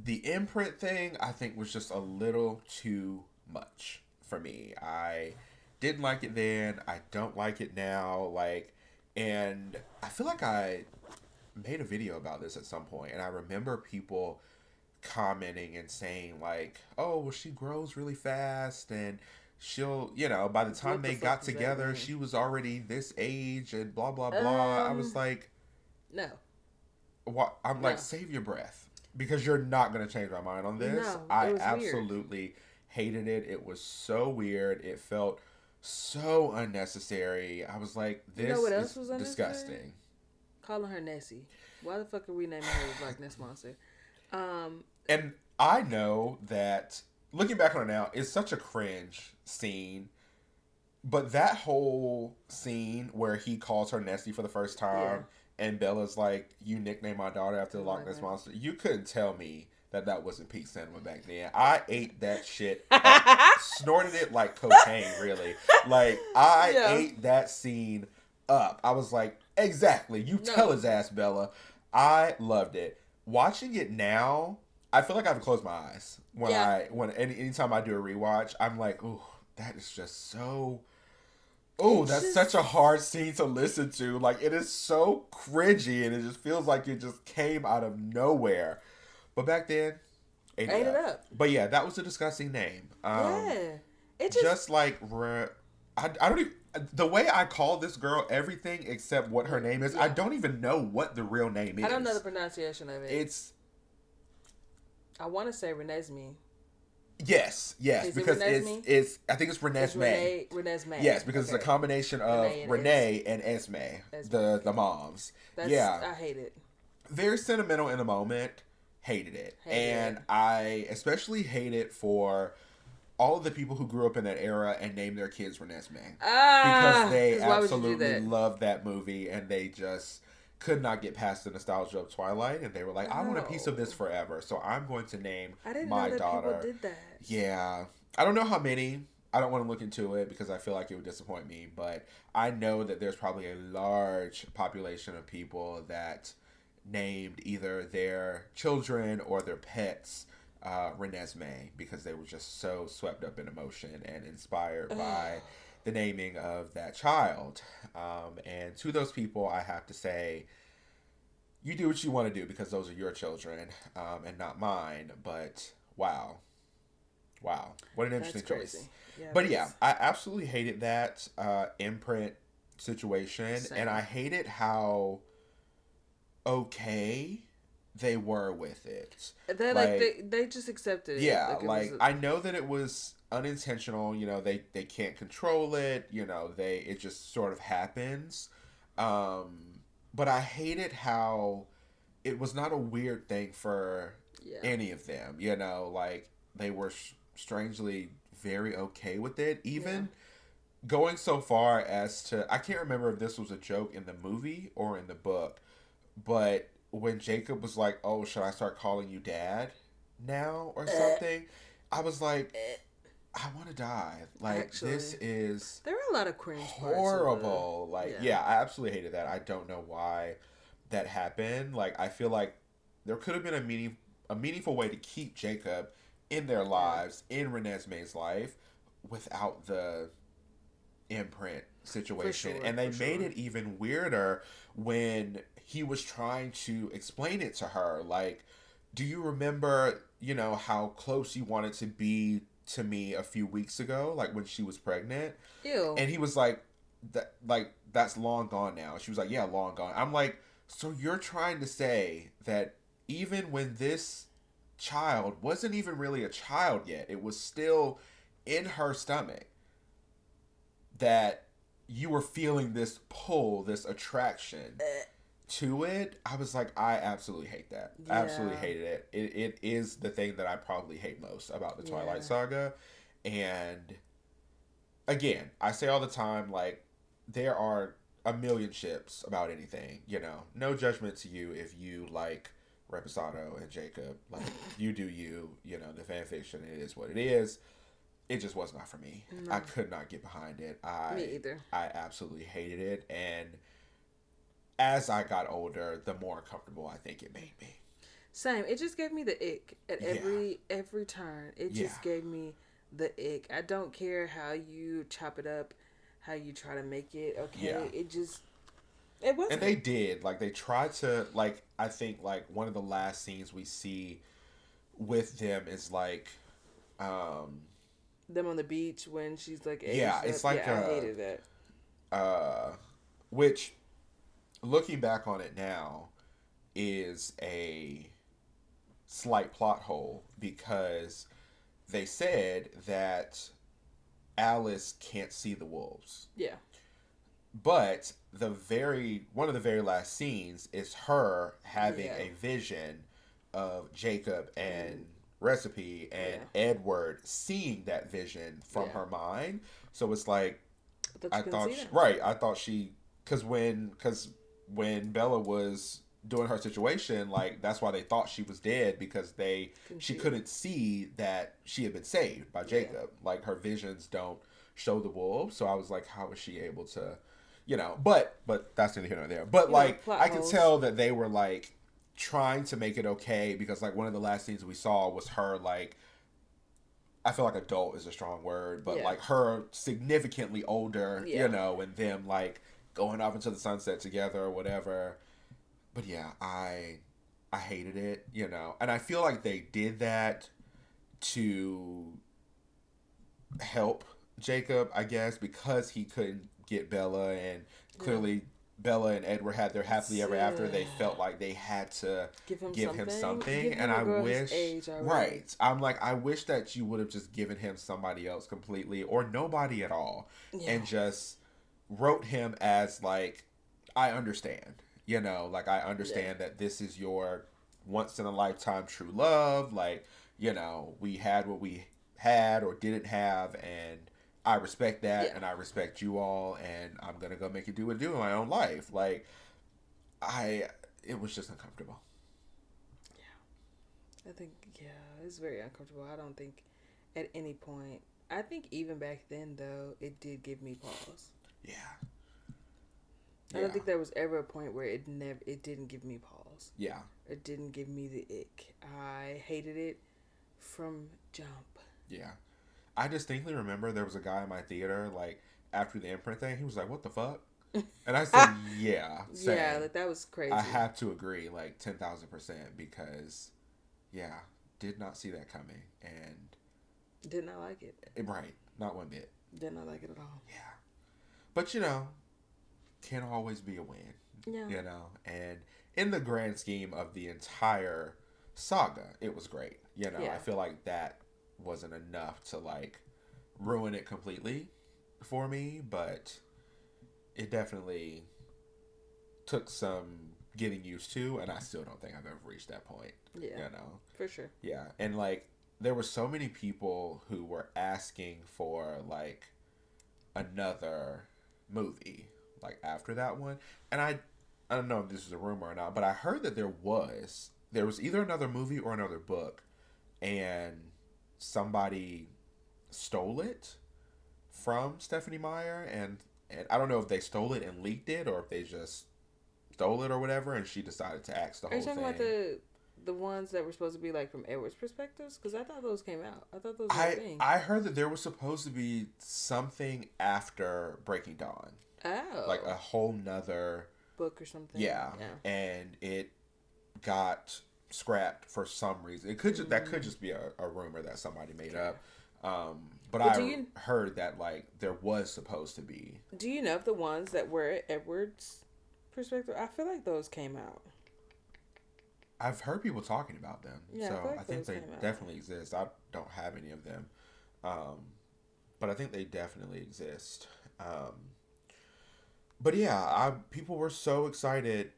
The imprint thing, I think, was just a little too much for me. I didn't like it then. I don't like it now. Like, and I feel like I made a video about this at some point, and I remember people commenting and saying, like, oh, well, she grows really fast, and she'll, you know, by the time they got together, she was already this age, and blah, blah, blah. I was like, no. What? I'm like, save your breath. Because you're not going to change my mind on this. No, I absolutely hated it. It was so weird. It felt So unnecessary. I was like, You know this what else is was unnecessary? disgusting. Calling her Nessie. Why the fuck are we naming her the Black Ness Monster? Um, And I know that looking back on it now, it's such a cringe scene. But that whole scene where he calls her Nessie for the first yeah. time, and Bella's like, "You nicknamed my daughter after the Something Loch like Ness that. monster." You couldn't tell me that that wasn't peak cinema back then. I ate that shit up, snorted it like cocaine. Really, like I Yeah. ate that scene up. I was like, "Exactly, you tell No. his ass, Bella." I loved it. Watching it now, I feel like I have to close my eyes Yeah. anytime I do a rewatch. I'm like, "Ooh, that is just so." Oh, It's that's such just a hard scene to listen to. Like, it is so cringy and it just feels like it just came out of nowhere. But back then, ate it ate it up. up. But yeah, that was a disgusting name. Yeah. It just Just like, I don't even, the way I call this girl everything except what her name is, I yeah. don't even know what the real name is. I don't know the pronunciation of it. It's, I want to say Renesmee. yes, Is it because Renesmee? it's, I think it's It's Renesmee. Renesmee. Yes, because Okay. it's a combination of Renee and Esme, Esme. the moms. That's Yeah. I hate it. Very sentimental in the moment. Hated it. And I especially hate it for all of the people who grew up in that era and named their kids Renesmee. Because they absolutely loved that movie and they just could not get past the nostalgia of Twilight. And they were like, I want a piece of this forever. So I'm going to name my daughter. People did that. Yeah. I don't know how many. I don't want to look into it because I feel like it would disappoint me. But I know that there's probably a large population of people that named either their children or their pets Renesmee because they were just so swept up in emotion and inspired by the naming of that child. And to those people, I have to say, you do what you want to do because those are your children and not mine. But wow. Wow. What an interesting choice. Yeah, but yeah, I absolutely hated that imprint situation. Same. And I hated how okay they were with it. They just accepted it. Yeah, I know that it was unintentional, you know, they can't control it, you know, it just sort of happens. But I hated how it was not a weird thing for any of them, you know, like they were strangely very okay with it, even going so far as to, I can't remember if this was a joke in the movie or in the book, but when Jacob was like, "Oh, should I start calling you Dad now or something?" I was like, I want to die. Like, actually, this is there are a lot of cringe horrible. Like, yeah, I absolutely hated that. I don't know why that happened. Like, I feel like there could have been a meaningful way to keep Jacob in their lives, in Renesmee's life, without the imprint situation. And they made it even weirder when he was trying to explain it to her. Like, do you remember, you know, how close you wanted to be to me a few weeks ago, like when she was pregnant? Ew. And he was like, that's long gone now. She was like, yeah, long gone. I'm like, so you're trying to say that even when this child wasn't even really a child yet, it was still in her stomach, that you were feeling this pull, this attraction to it? I was like, I absolutely hate that. Yeah. I absolutely hated it. It is the thing that I probably hate most about the Twilight Saga. And again, I say all the time, like, there are a million ships about anything, you know. No judgment to you if you like Reposado and Jacob. Like, you do you, you know, the fan fiction, it is what it is. It just was not for me. No. I could not get behind it. Me either. I absolutely hated it. And as I got older, the more comfortable I think it made me. Same. It just gave me the ick at every turn. It just gave me the ick. I don't care how you chop it up, how you try to make it okay. Yeah. It wasn't. And they did. Like, they tried to, like, I think, like, one of the last scenes we see with them is, like, them on the beach when she's, like, it's like, I hated that. Which, looking back on it now, is a slight plot hole, because they said that Alice can't see the wolves. Yeah. But one of the very last scenes is her having Yeah. a vision of Jacob and Recipe and Yeah. Edward seeing that vision from her mind. So it's like I thought I thought she because when Bella was doing her situation, like that's why they thought she was dead because she couldn't see that she had been saved by Jacob. Like her visions don't show the wolves, so I was like, how was she able to, But that's neither here nor there. But like I could tell that they were like trying to make it okay because like one of the last scenes we saw was her like. I feel like adult is a strong word, but like her significantly older, and them like going off into the sunset together or whatever. But yeah, I hated it, and I feel like they did that to help Jacob, I guess, because he couldn't get Bella, and clearly Bella and Edward had their happily ever after. They felt like they had to give him something. And I wish, right? I'm like, I wish that you would have just given him somebody else completely or nobody at all, and just wrote him as like, I understand, like I understand that this is your once in a lifetime true love. Like, we had what we had or didn't have, and I respect that, and I respect you all, and I'm gonna go make it do what it do in my own life. Like, it was just uncomfortable. Yeah, I think it's very uncomfortable. I don't think at any point. I think even back then though, it did give me pause. Yeah. I don't think there was ever a point where it didn't give me pause. Yeah. It didn't give me the ick. I hated it from jump. Yeah. I distinctly remember there was a guy in my theater, like, after the imprint thing, he was like, what the fuck? And I said, yeah. Same. Yeah, like, that was crazy. I have to agree, like, 10,000%, because, did not see that coming, and... Did not like it. Right. Not one bit. Did not like it at all. Yeah. But, can always be a win. Yeah. And in the grand scheme of the entire saga, it was great. I feel like that wasn't enough to like ruin it completely for me, but it definitely took some getting used to, and I still don't think I've ever reached that point. Yeah. For sure. Yeah. And like there were so many people who were asking for like another movie like after that one, and I don't know if this is a rumor or not, but I heard that there was either another movie or another book, and somebody stole it from Stephanie Meyer, and I don't know if they stole it and leaked it or if they just stole it or whatever, and she decided to axe the whole thing. Are you talking about the ones that were supposed to be like from Edward's perspectives? Because I thought those came out. I thought those were a thing. I heard that there was supposed to be something after Breaking Dawn. Oh. Like a whole nother book or something. Yeah. And it got scrapped for some reason. It could that could just be a rumor that somebody made up. But I heard that like there was supposed to be. Do you know if the ones that were Edward's perspective? I feel like those came out. I've heard people talking about them. Yeah, so I think they definitely exist. I don't have any of them. But I think they definitely exist. But yeah, people were so excited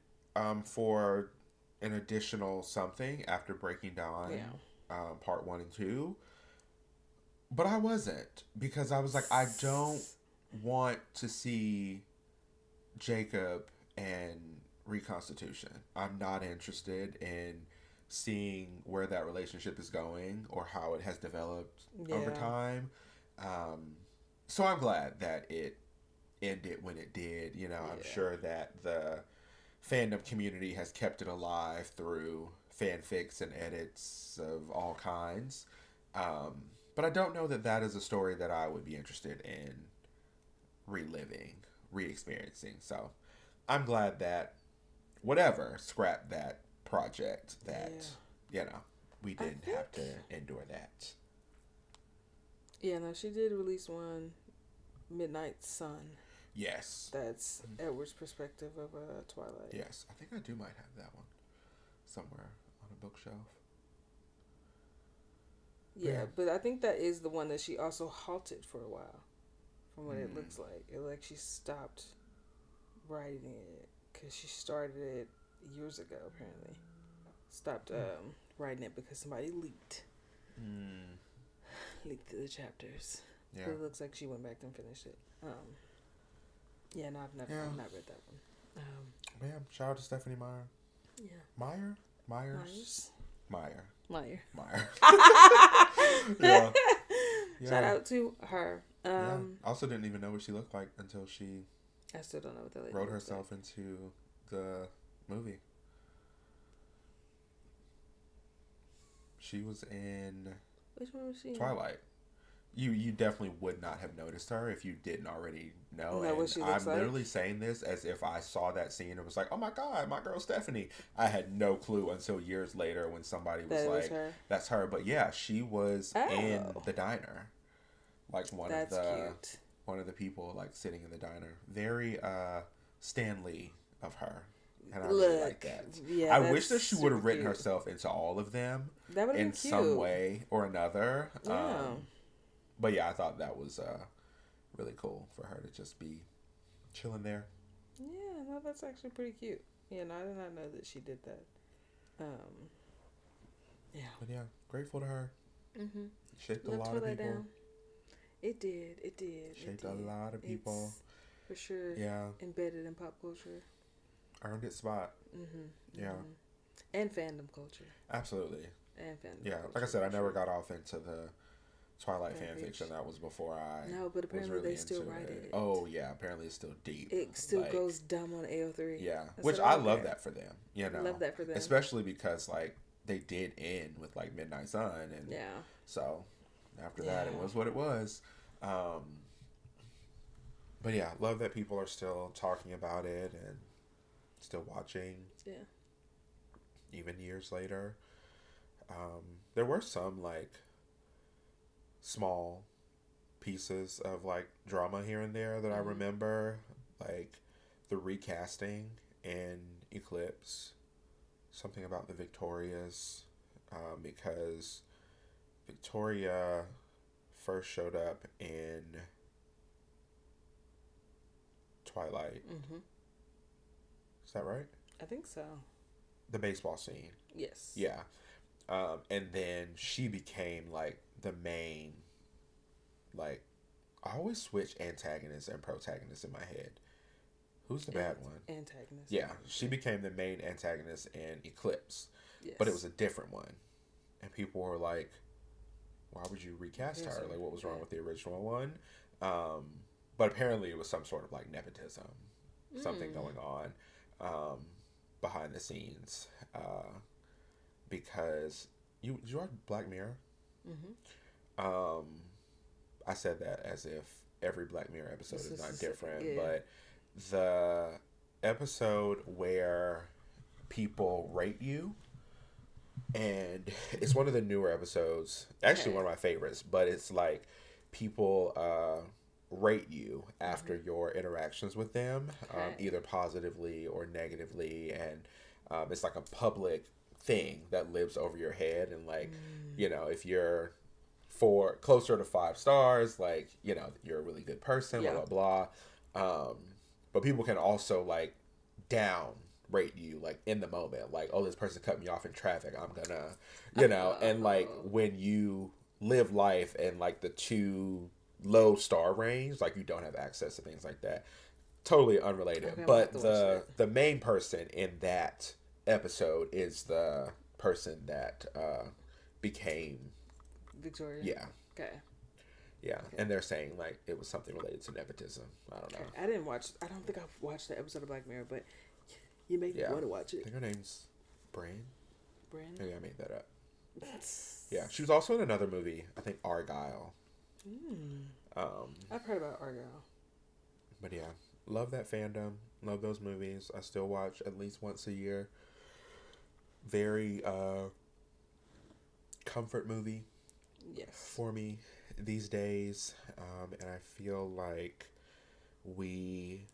for an additional something after Breaking Dawn, part 1 and 2. But I wasn't, because I was like, I don't want to see Jacob and Reconstitution. I'm not interested in seeing where that relationship is going or how it has developed over time. So I'm glad that it ended when it did. I'm sure that the fandom community has kept it alive through fanfics and edits of all kinds. But I don't know that that is a story that I would be interested in reliving, re-experiencing. So I'm glad that whatever scrapped that project, that, we didn't have to endure that. Yeah, no, she did release one, Midnight Sun. Yes. That's Edward's perspective of Twilight. Yes, I think I do might have that one somewhere on a bookshelf. Yeah, but I think that is the one that she also halted for a while. from what it looks like. It like she stopped writing it because she started it years ago. Apparently, stopped writing it because somebody leaked the chapters. Yeah. But it looks like she went back and finished it. Yeah, no, I've not read that one. But yeah, shout out to Stephanie Meyer. Yeah. Myers. Yeah. Shout out to her. I also didn't even know what she looked like until she I still don't know what that lady wrote herself into the movie. She was in Which one was she Twilight. You definitely would not have noticed her if you didn't already know. What she looks I'm literally saying this as if I saw that scene and was like, oh my God, my girl Stephanie. I had no clue until years later when somebody was like, that's her. But yeah, she was in the diner. Like one of the people like sitting in the diner. Very Stan Lee of her. And I really like that. Yeah, I wish that she would have written herself into all of them in some way or another. Yeah. But yeah, I thought that was really cool for her to just be chilling there. Yeah, no, that's actually pretty cute. Yeah, no, I did not know that she did that. Yeah. But yeah, grateful to her. Mm-hmm. Shaped a lot of people. Down. It did. Shaped a lot of people. It's for sure. Yeah. Embedded in pop culture. Earned its spot. Mm-hmm. Yeah. Mm-hmm. And fandom culture. Absolutely. And fandom culture. Like I said, I never got off into the Twilight fanfiction. That was before I but apparently was really they still into write it. Oh yeah, apparently it's still deep. It still goes dumb on AO3. Yeah, which I love that for them. You know, love that for them, especially because like they did end with like Midnight Sun, and so after that it was what it was. But yeah, love that people are still talking about it and still watching. Yeah. Even years later, there were some like small pieces of like drama here and there that I remember, like the recasting in Eclipse, something about the Victorias, because Victoria first showed up in Twilight. Mm-hmm. Is that right? I think so. The baseball scene. Yes. Yeah. And then she became like the main, like, I always switch antagonist and protagonist in my head. Who's the bad one? Antagonist. Yeah, she became the main antagonist in Eclipse. Yes. But it was a different one. And people were like, why would you recast her? Like, what was wrong with the original one? But apparently it was some sort of like nepotism, something going on behind the scenes. Because you watch Black Mirror? Mm-hmm. I said that as if every Black Mirror episode is not different, yeah. but the episode where people rate you, and it's one of the newer episodes, actually one of my favorites, but it's like people rate you after your interactions with them, either positively or negatively, and it's like a public thing that lives over your head, and like you know, if you're closer to 5 stars, like, you know, you're a really good person, blah blah blah. But people can also like down rate you like in the moment, like, oh, this person cut me off in traffic, I'm gonna, you know, and like when you live life and like the 2 low star range, like you don't have access to things like that. Totally unrelated. Okay, but the main person in that episode is the person that became Victoria. Yeah. Okay. Yeah, and they're saying like it was something related to nepotism. I don't know. I don't think I've watched the episode of Black Mirror, but you make me want to watch it. I think her name's Bran. Maybe I made that up. Yeah, she was also in another movie. I think Argyle. I've heard about Argyle. But yeah, love that fandom. Love those movies. I still watch at least once a year. Very comfort movie. Yes. For me these days, and I feel like we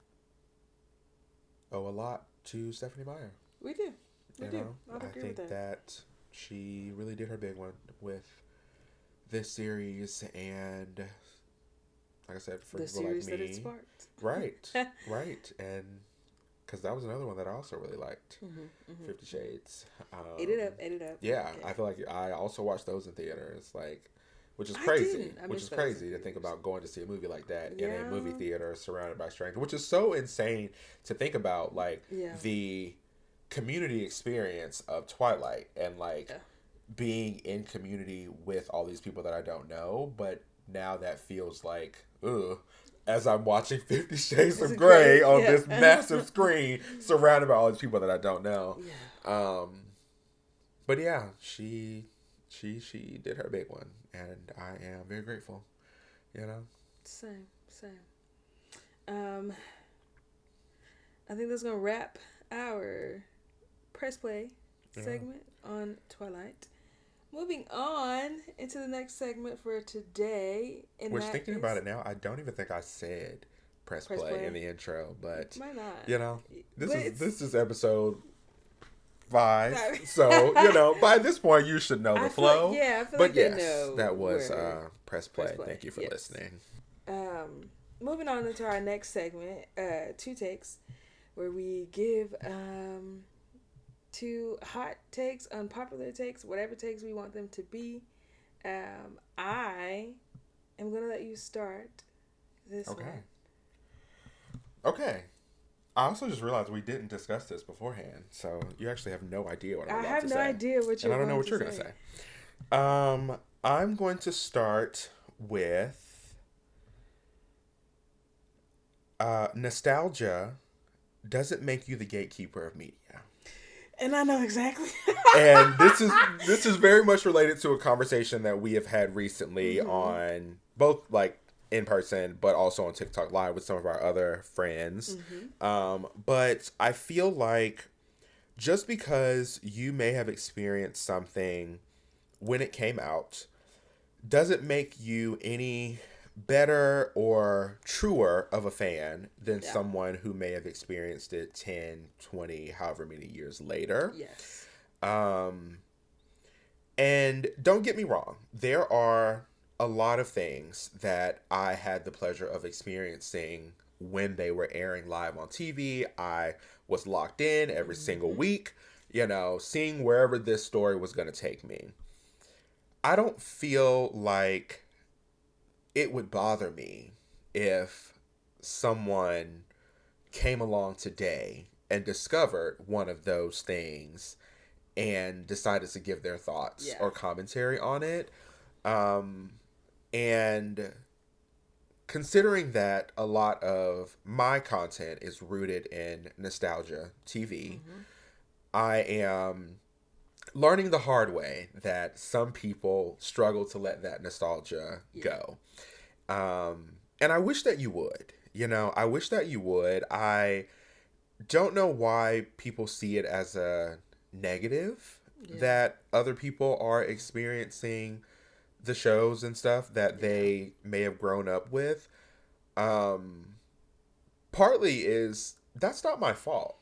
owe a lot to Stephanie Meyer. We do. I think that she really did her big one with this series, and like I said, for the people like series that it me, sparked. right, right, and because that was another one that I also really liked, 50 Shades. Ate it up. Yeah, Okay. I feel like I also watched those in theaters, like, which is I crazy. didn't. I Which missed is those crazy in to think theaters. about going to see a movie like that in a Yeah. movie theater surrounded by strangers, which is so insane to think about, like Yeah. the community experience of Twilight and like Yeah. being in community with all these people that I don't know, but now that feels like, ugh, as I'm watching 50 Shades Is of it Grey great? on Yeah. this massive screen surrounded by all these people that I don't know. Yeah. But yeah, she did her big one, and I am very grateful. You know. Same. I think that's gonna wrap our press play segment on Twilight. Moving on into the next segment for today, and Which, that thinking is about it now, I don't even think I said press play in the intro, but might not. you know, But this is episode 5, so you know, by this point you should know the flow. I feel But like they yes, know that was press play. press play. Thank you for Yes. listening. Moving on into our next segment, 2 takes, where we give 2 hot takes, unpopular takes, whatever takes we want them to be. I am gonna let you start this one. Okay. I also just realized we didn't discuss this beforehand, so you actually have no idea what I'm about to say. I have no idea what you're and I don't know going what to you're going to say. I'm going to start with nostalgia doesn't make you the gatekeeper of media. And I know exactly. And this is very much related to a conversation that we have had recently on both like in person, but also on TikTok Live with some of our other friends. But I feel like just because you may have experienced something when it came out doesn't make you any better or truer of a fan than someone who may have experienced it 10, 20, however many years later. Yes. And don't get me wrong, there are a lot of things that I had the pleasure of experiencing when they were airing live on TV. I was locked in every single week, you know, seeing wherever this story was going to take me. I don't feel like it would bother me if someone came along today and discovered one of those things and decided to give their thoughts or commentary on it. And considering that a lot of my content is rooted in nostalgia TV, I am learning the hard way that some people struggle to let that nostalgia go. And I wish that you would. You know, I wish that you would. I don't know why people see it as a negative that other people are experiencing the shows and stuff that they may have grown up with. Partly is that's not my fault.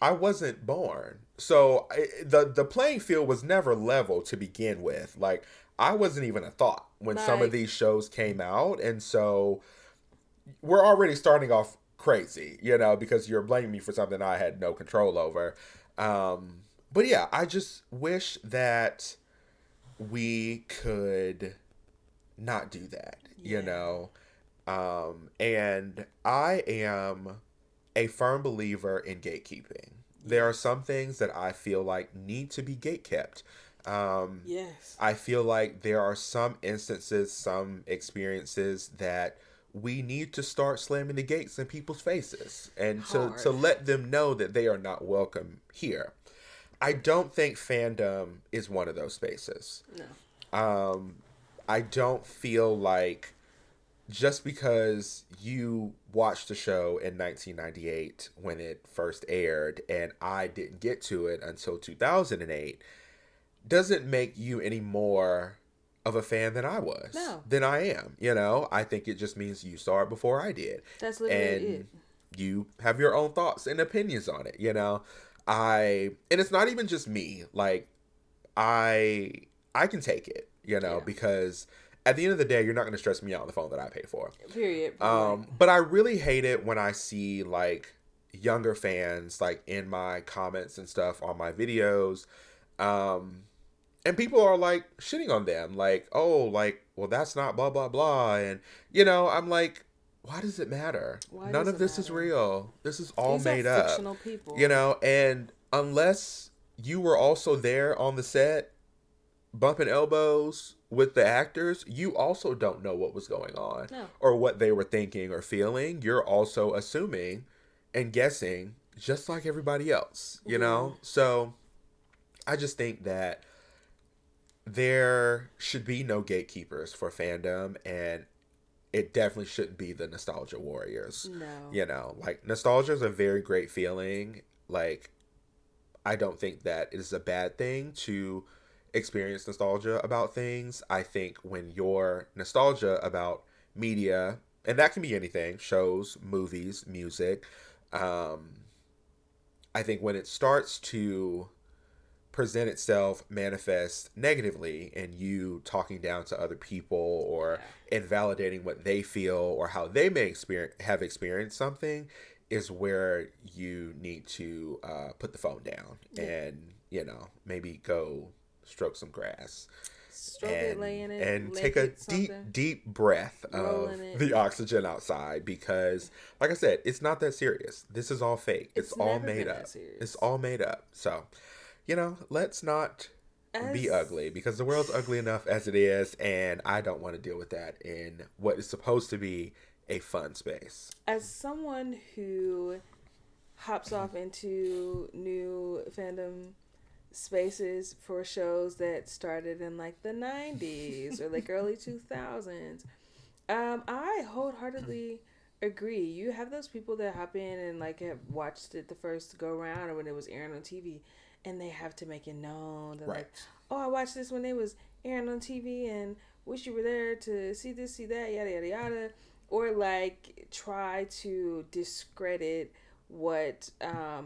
I wasn't born. So the playing field was never level to begin with. Like, I wasn't even a thought when some of these shows came out. And so we're already starting off crazy, you know, because you're blaming me for something I had no control over. But yeah, I just wish that we could not do that, you know? And I am a firm believer in gatekeeping. There are some things that I feel like need to be gatekept. I feel like there are some instances, some experiences that we need to start slamming the gates in people's faces and to let them know that they are not welcome here. I don't think fandom is one of those spaces. No. I don't feel like just because you watched the show in 1998 when it first aired and I didn't get to it until 2008 doesn't make you any more of a fan than I was. No. Than I am. You know, I think it just means you saw it before I did. That's literally it. You have your own thoughts and opinions on it, you know. And it's not even just me. Like, I can take it, you know, because at the end of the day, you're not going to stress me out on the phone that I pay for. Period. But I really hate it when I see like younger fans like in my comments and stuff on my videos, and people are like shitting on them, like, oh, like, well, that's not blah blah blah, and I'm like, why does it matter? Why None does of it this is matter? real. This is all These made are up. fictional people. And unless you were also there on the set bumping elbows with the actors, you also don't know what was going on No. or what they were thinking or feeling. You're also assuming and guessing just like everybody else, So I just think that there should be no gatekeepers for fandom, and it definitely shouldn't be the nostalgia warriors. No. Like, nostalgia is a very great feeling. Like, I don't think that it is a bad thing to experience nostalgia about things. I think when your nostalgia about media, and that can be anything, shows, movies, music, I think when it starts to present itself, manifest negatively, and you talking down to other people or invalidating what they feel or how they may have experienced something, is where you need to put the phone down and maybe go stroke some grass, Lay in it, and take a deep breath of the oxygen outside, because like I said, it's not that serious. This is all fake. It's all made up. It's all made up. So let's not be ugly, because the world's ugly enough as it is, and I don't want to deal with that in what is supposed to be a fun space. As someone who hops off into new fandom spaces for shows that started in like the 90s or like early 2000s, I wholeheartedly agree. You have those people that hop in and like have watched it the first go round or when it was airing on TV, and they have to make it known that like, oh, I watched this when it was airing on TV and wish you were there to see this, see that, yada yada yada, or like try to discredit what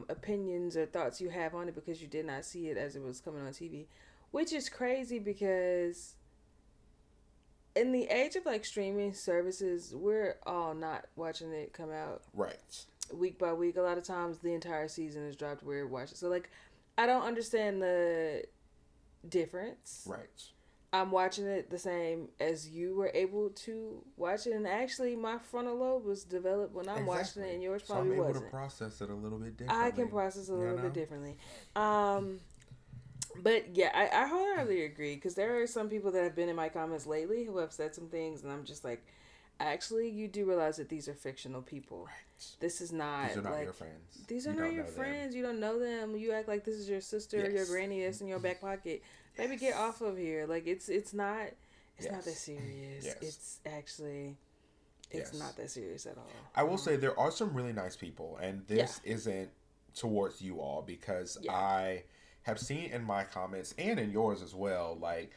opinions or thoughts you have on it because you did not see it as it was coming on TV, which is crazy because in the age of like streaming services, we're all not watching it come out week by week. A lot of times the entire season is dropped, we're watching. So like, I don't understand the difference. I'm watching it the same as you were able to watch it, and actually my frontal lobe was developed when I'm watching it, and yours probably wasn't. I'm able to process it a little bit differently. I can process it a little bit differently. But yeah, I wholeheartedly agree, because there are some people that have been in my comments lately who have said some things, and I'm just like, actually, you do realize that these are fictional people. This is not. These are not like, your friends. These are not your friends. You don't know them. You act like this is your sister or your granny that's in your back pocket. Maybe get off of here. Like, it's not that serious. It's actually not that serious at all. I will say there are some really nice people, and this isn't towards you all, because I have seen in my comments and in yours as well, like,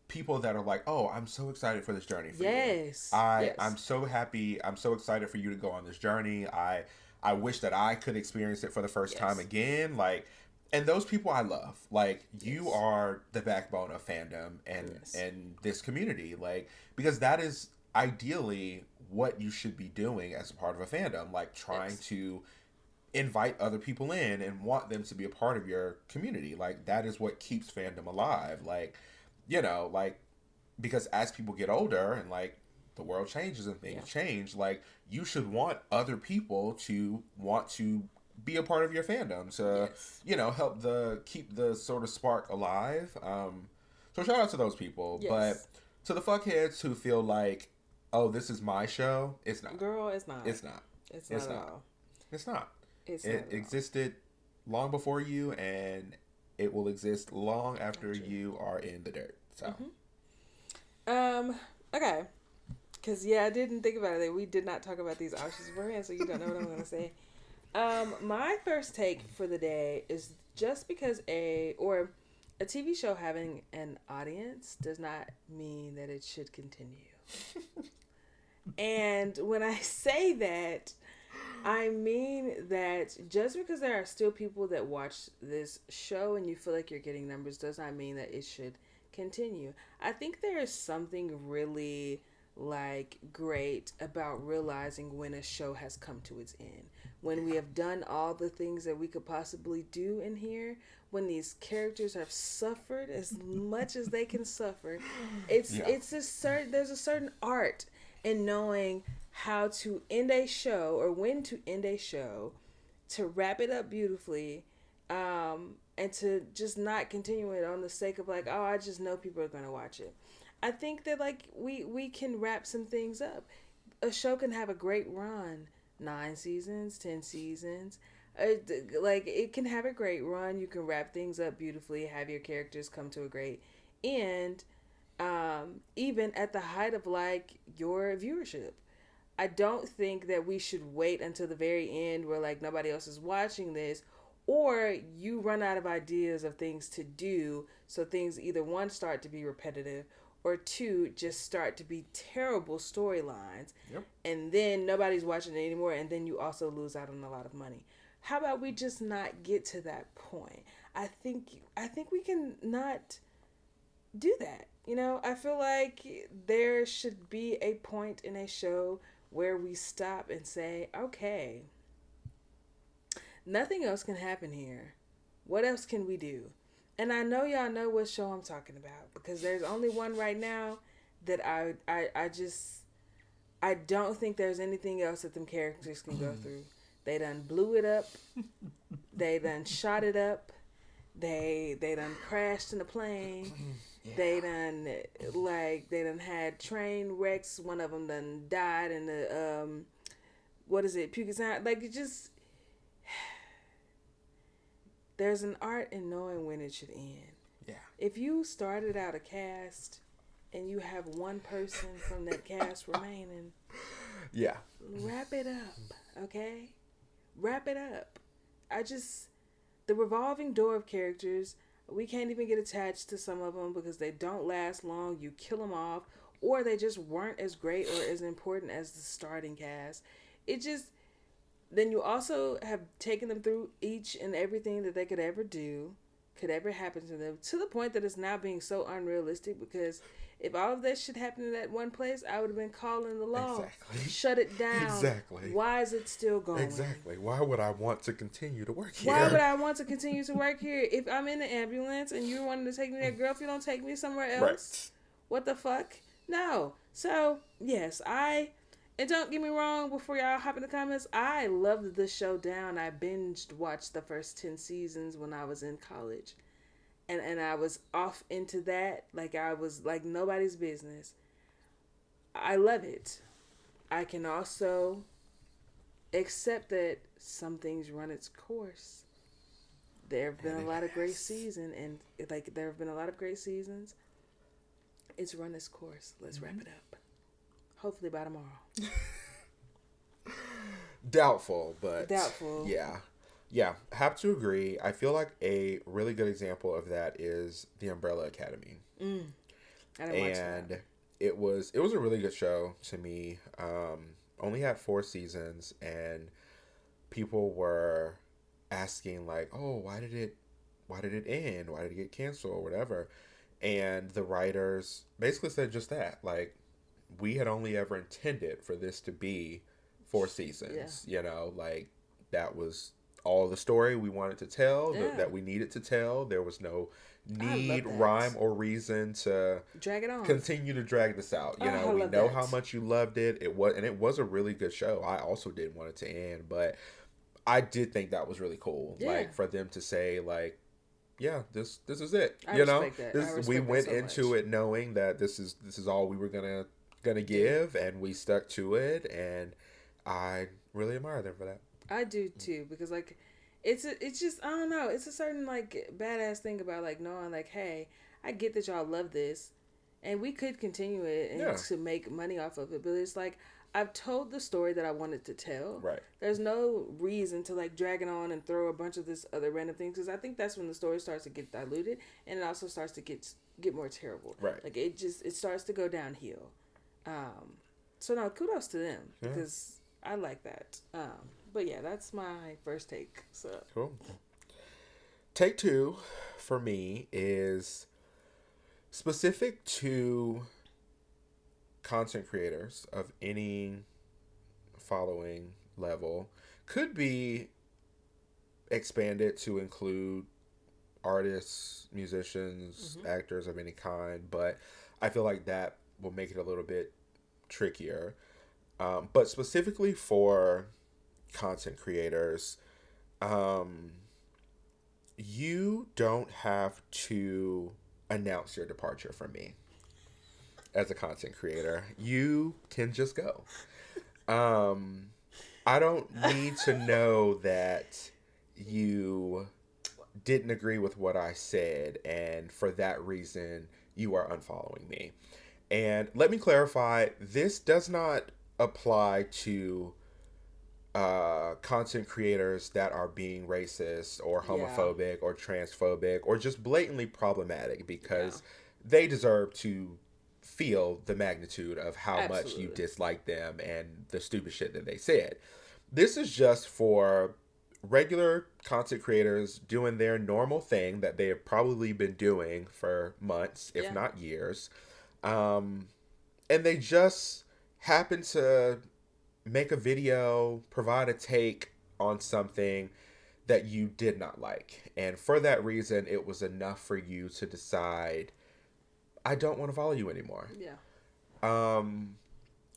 people that are like, oh, I'm so excited for this journey for you. I'm so happy. I'm so excited for you to go on this journey. I wish that I could experience it for the first time again. Like, and those people I love. Like, you are the backbone of fandom and this community. Like, because that is ideally what you should be doing as a part of a fandom. Like, trying to invite other people in and want them to be a part of your community. Like, that is what keeps fandom alive. Like, like, because as people get older and like the world changes and things change, like, you should want other people to want to be a part of your fandom to help keep the sort of spark alive. So shout out to those people. But to the fuckheads who feel like, oh, this is my show, it's not. Girl, it's not. It's not. It's not at all. It's not. It existed long before you, and it will exist long after you are in the dirt. So, okay, because I didn't think about it. We did not talk about these options beforehand, so you don't know what I'm going to say. My first take for the day is just because a TV show having an audience does not mean that it should continue. And when I say that, I mean that just because there are still people that watch this show and you feel like you're getting numbers does not mean that it should continue. I think there is something really like great about realizing when a show has come to its end. When we have done all the things that we could possibly do in here, when these characters have suffered as much as they can suffer, Yeah. it's a certain there's a certain art in knowing how to end a show or when to end a show, to wrap it up beautifully, and to just not continue it on the sake of like, oh, I just know people are gonna watch it. I think that like we can wrap some things up. A show can have a great run, 9 seasons, 10 seasons. Like it can have a great run. You can wrap things up beautifully, have your characters come to a great end, even at the height of like your viewership. I don't think that we should wait until the very end where like nobody else is watching this, or you run out of ideas of things to do, so things either one start to be repetitive or two just start to be terrible storylines. Yep. And then nobody's watching it anymore, and then you also lose out on a lot of money. How about we just not get to that point? I think we can not do that. You know, I feel like there should be a point in a show where we stop and say, okay, nothing else can happen here. What else can we do? And I know y'all know what show I'm talking about, because there's only one right now that I don't think there's anything else that them characters can go through. They done blew it up. They done shot it up. They done crashed in a plane. Yeah. They done had train wrecks. One of them done died in the what is it, Puget Sound? Like, it just, there's an art in knowing when it should end. Yeah. If you started out a cast and you have one person from that cast remaining, yeah, wrap it up, okay? Wrap it up. The revolving door of characters, we can't even get attached to some of them because they don't last long. You kill them off, or they just weren't as great or as important as the starting cast. Then you also have taken them through each and everything that they could ever do, could ever happen to them, to the point that it's now being so unrealistic, because if all of that shit happened in that one place, I would have been calling the law. Exactly. Shut it down. Exactly. Why is it still going? Exactly. Why would I want to continue to work here? Why would I want to continue to work here? If I'm in the ambulance and you're wanting to take me there, girl, if you don't take me somewhere else, right. What the fuck? No. So, yes, and don't get me wrong, before y'all hop in the comments, I loved the show down. I binged watched the first 10 seasons when I was in college. And I was off into that, like I was like nobody's business. I love it. I can also accept that some things run its course. There have been a lot of great seasons, and like there have been a lot of great seasons. It's run its course. Let's wrap it up. Hopefully by tomorrow. Doubtful, but doubtful. Yeah, have to agree. I feel like a really good example of that is The Umbrella Academy. I didn't watch that. it was a really good show to me. Only had 4 seasons, and people were asking like, "Oh, why did it end? Why did it get canceled or whatever?" And the writers basically said just that. Like, we had only ever intended for this to be 4 seasons. Yeah. You know, like that was all the story we wanted to tell, that we needed to tell. There was no need, rhyme, or reason to drag it on. Continue to drag this out. You know, we know how much you loved it. It was a really good show. I also didn't want it to end, but I did think that was really cool. Yeah. Like, for them to say like, yeah, this is it. I respect that. We went into it knowing that this is all we were gonna give, and we stuck to it, and I really admire them for that. I do too, because like it's just, I don't know, it's a certain like badass thing about like knowing like, hey, I get that y'all love this and we could continue it and to make money off of it, but it's like I've told the story that I wanted to tell. Right. There's no reason to like drag it on and throw a bunch of this other random things, because I think that's when the story starts to get diluted, and it also starts to get more terrible. Right. Like it starts to go downhill. So no, kudos to them, because I like that. But yeah, that's my first take. So cool. Take 2 for me is specific to content creators of any following level, could be expanded to include artists, musicians, actors of any kind, but I feel like that will make it a little bit trickier. But specifically for content creators, you don't have to announce your departure from me as a content creator. You can just go. I don't need to know that you didn't agree with what I said, and for that reason, you are unfollowing me. And let me clarify, this does not apply to content creators that are being racist or homophobic or transphobic or just blatantly problematic, because they deserve to feel the magnitude of how much you dislike them and the stupid shit that they said. This is just for regular content creators doing their normal thing that they have probably been doing for months, if not years. And they just happen to make a video, provide a take on something that you did not like. And for that reason, it was enough for you to decide, I don't want to follow you anymore. Yeah.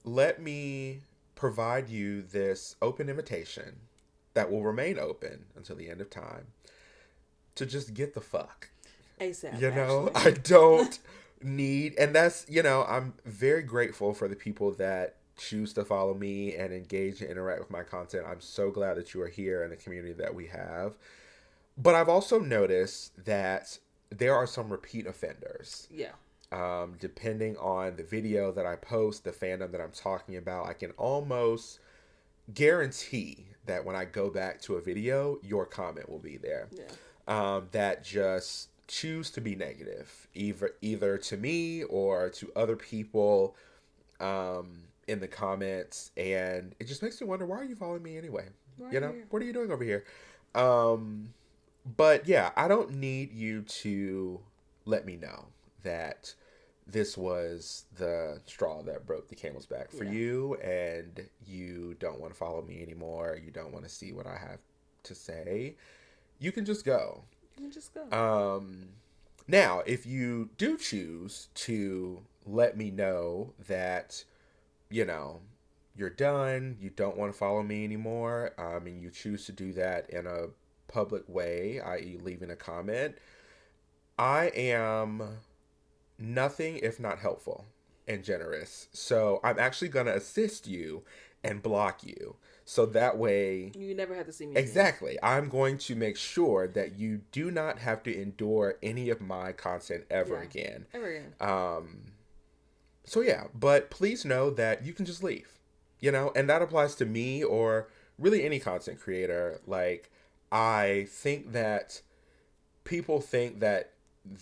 Let me provide you this open invitation that will remain open until the end of time to just get the fuck. ASAP. You know, I don't need, and that's, you know, I'm very grateful for the people that choose to follow me and engage and interact with my content. I'm so glad that you are here in the community that we have. But I've also noticed that there are some repeat offenders. Yeah. Depending on the video that I post, the fandom that I'm talking about, I can almost guarantee that when I go back to a video, your comment will be there. Yeah. That just choose to be negative, either to me or to other people in the comments, and it just makes me wonder, why are you following me anyway? You know, what are you doing over here? But yeah, I don't need you to let me know that this was the straw that broke the camel's back for you, and you don't want to follow me anymore. You don't want to see what I have to say. You can just go. Now, if you do choose to let me know that, you know, you're done, you don't want to follow me anymore, and you choose to do that in a public way, i.e. leaving a comment, I am nothing if not helpful and generous. So I'm actually going to assist you and block you. So that way, you never have to see me exactly again. I'm going to make sure that you do not have to endure any of my content ever again. So yeah, but please know that you can just leave, you know, and that applies to me or really any content creator. Like, I think that people think that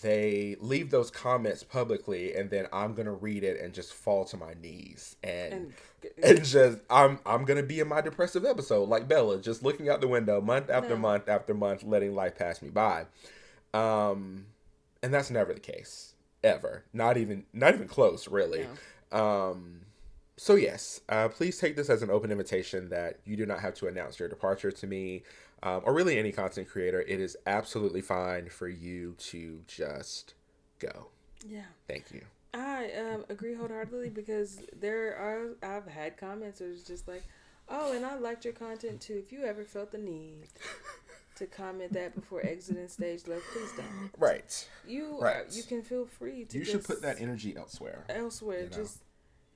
they leave those comments publicly and then I'm going to read it and just fall to my knees and just, I'm going to be in my depressive episode like Bella, just looking out the window month after month after month, letting life pass me by. And that's never the case, ever. Not even close, really. No. So yes, please take this as an open invitation that you do not have to announce your departure to me, or really any content creator. It is absolutely fine for you to just go. Yeah. Thank you. I agree wholeheartedly, because I've had comments where it's just like, oh, and I liked your content too. If you ever felt the need to comment that before exiting stage left, please don't. Right. You can feel free to. You should put that energy elsewhere. You know? Just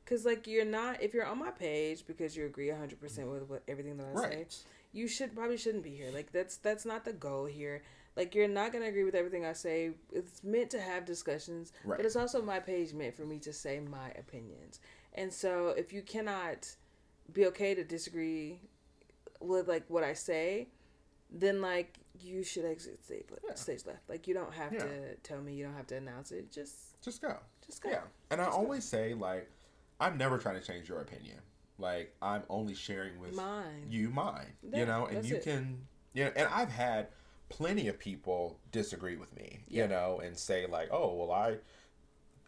because, like, if you're on my page because you agree 100% with everything that I say, you shouldn't be here. Like, that's not the goal here. Like, you're not gonna agree with everything I say. It's meant to have discussions, but it's also my page meant for me to say my opinions. And so, if you cannot be okay to disagree with like what I say, then like you should exit stage left. Like, you don't have to tell me. You don't have to announce it. Just go. Yeah. And I always say, like, I'm never trying to change your opinion. Like, I'm only sharing with you mine. You know, and you can, and I've had plenty of people disagree with me, you know, and say like, oh, well,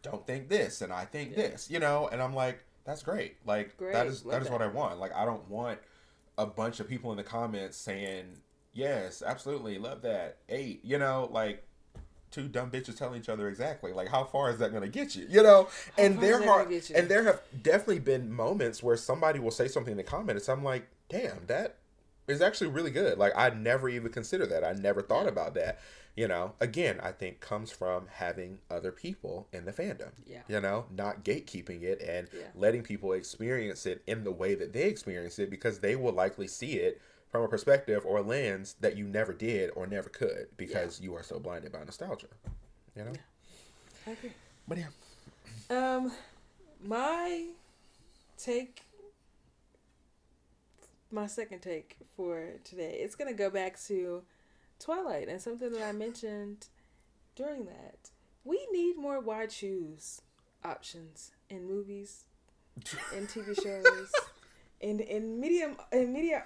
don't think this and I think this, you know, and I'm like, that's great. Like Great. that is Love what I want. Like I don't want a bunch of people in the comments saying, yes, absolutely, love that. 8, you know, like two dumb bitches telling each other exactly. Like how far is that going to get you? You know? And there have definitely been moments where somebody will say something in the comments. I'm like, damn, that is actually really good. Like I never even considered that. I never thought about that. You know, again, I think comes from having other people in the fandom. Yeah. You know, not gatekeeping it and letting people experience it in the way that they experience it, because they will likely see it from a perspective or a lens that you never did or never could, because you are so blinded by nostalgia. You know? Yeah. I agree. But yeah. My second take for today, it's going to go back to Twilight and something that I mentioned during that. We need more why choose options in movies, in TV shows, in media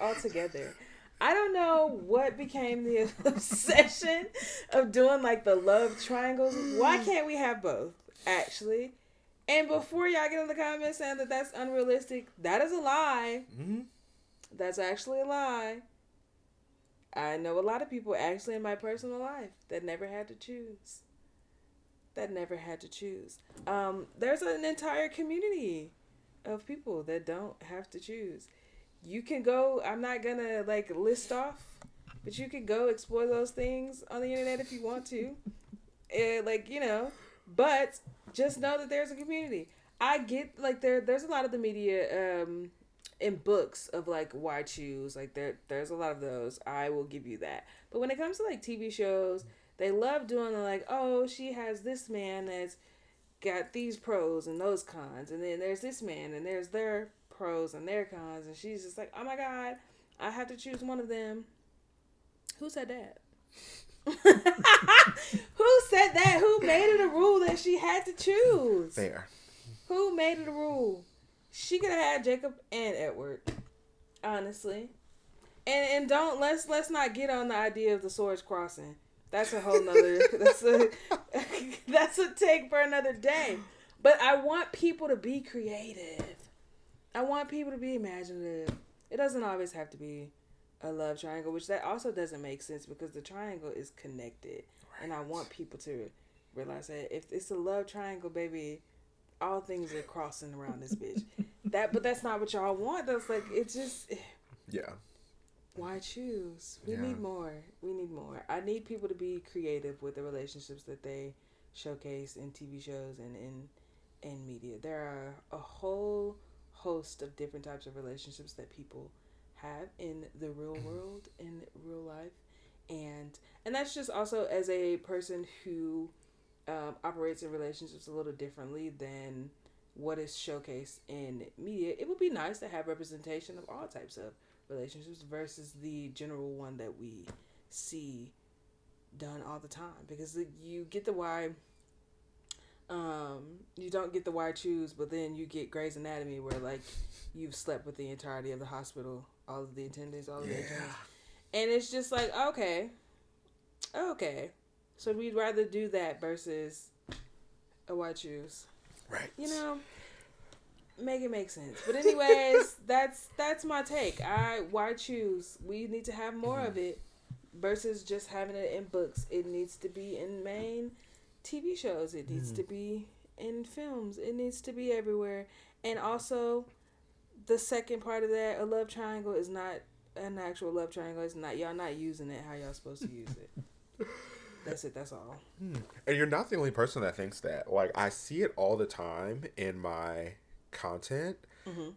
altogether. I don't know what became the obsession of doing like the love triangles. Why can't we have both, actually? And before y'all get in the comments saying that that's unrealistic, that is a lie. Mm-hmm. That's actually a lie. I know a lot of people actually in my personal life that never had to choose. There's an entire community of people that don't have to choose. You can go, I'm not gonna like list off, but you can go explore those things on the internet if you want to. Like, you know, but just know that there's a community. I get like there's a lot of the media in books of like why choose, like there's a lot of those. I will give you that. But when it comes to like TV shows, they love doing the like, oh, she has this man that's got these pros and those cons, and then there's this man and there's their pros and their cons, and she's just like, oh my god, I have to choose one of them. Who said that? Who said that? Who made it a rule that she had to choose? Fair. Who made it a rule? She could have had Jacob and Edward, honestly. And don't let's not get on the idea of the swords crossing. That's a whole nother that's a take for another day. But I want people to be creative. I want people to be imaginative. It doesn't always have to be a love triangle, which that also doesn't make sense because the triangle is connected. Right. And I want people to realize that if it's a love triangle, baby, all things are crossing around this bitch. But that's not what y'all want. That's like, it's just... Yeah. Why choose? We need more. I need people to be creative with the relationships that they showcase in TV shows and in media. There are a whole host of different types of relationships that people have in the real world, in real life. And that's just also as a person who operates in relationships a little differently than what is showcased in media. It would be nice to have representation of all types of relationships versus the general one that we see done all the time, because you get the why you don't get the why choose, but then you get Grey's Anatomy where like you've slept with the entirety of the hospital, all of the attendants, all of the attendants, and it's just like okay, so we'd rather do that versus a why choose, right? You know, make it make sense. But anyways, that's my take. Why choose? We need to have more of it versus just having it in books. It needs to be in main TV shows. It needs to be in films. It needs to be everywhere. And also, the second part of that, a love triangle is not an actual love triangle. It's not, y'all not using it how y'all supposed to use it. That's it. That's all. And you're not the only person that thinks that. Like, I see it all the time in my content.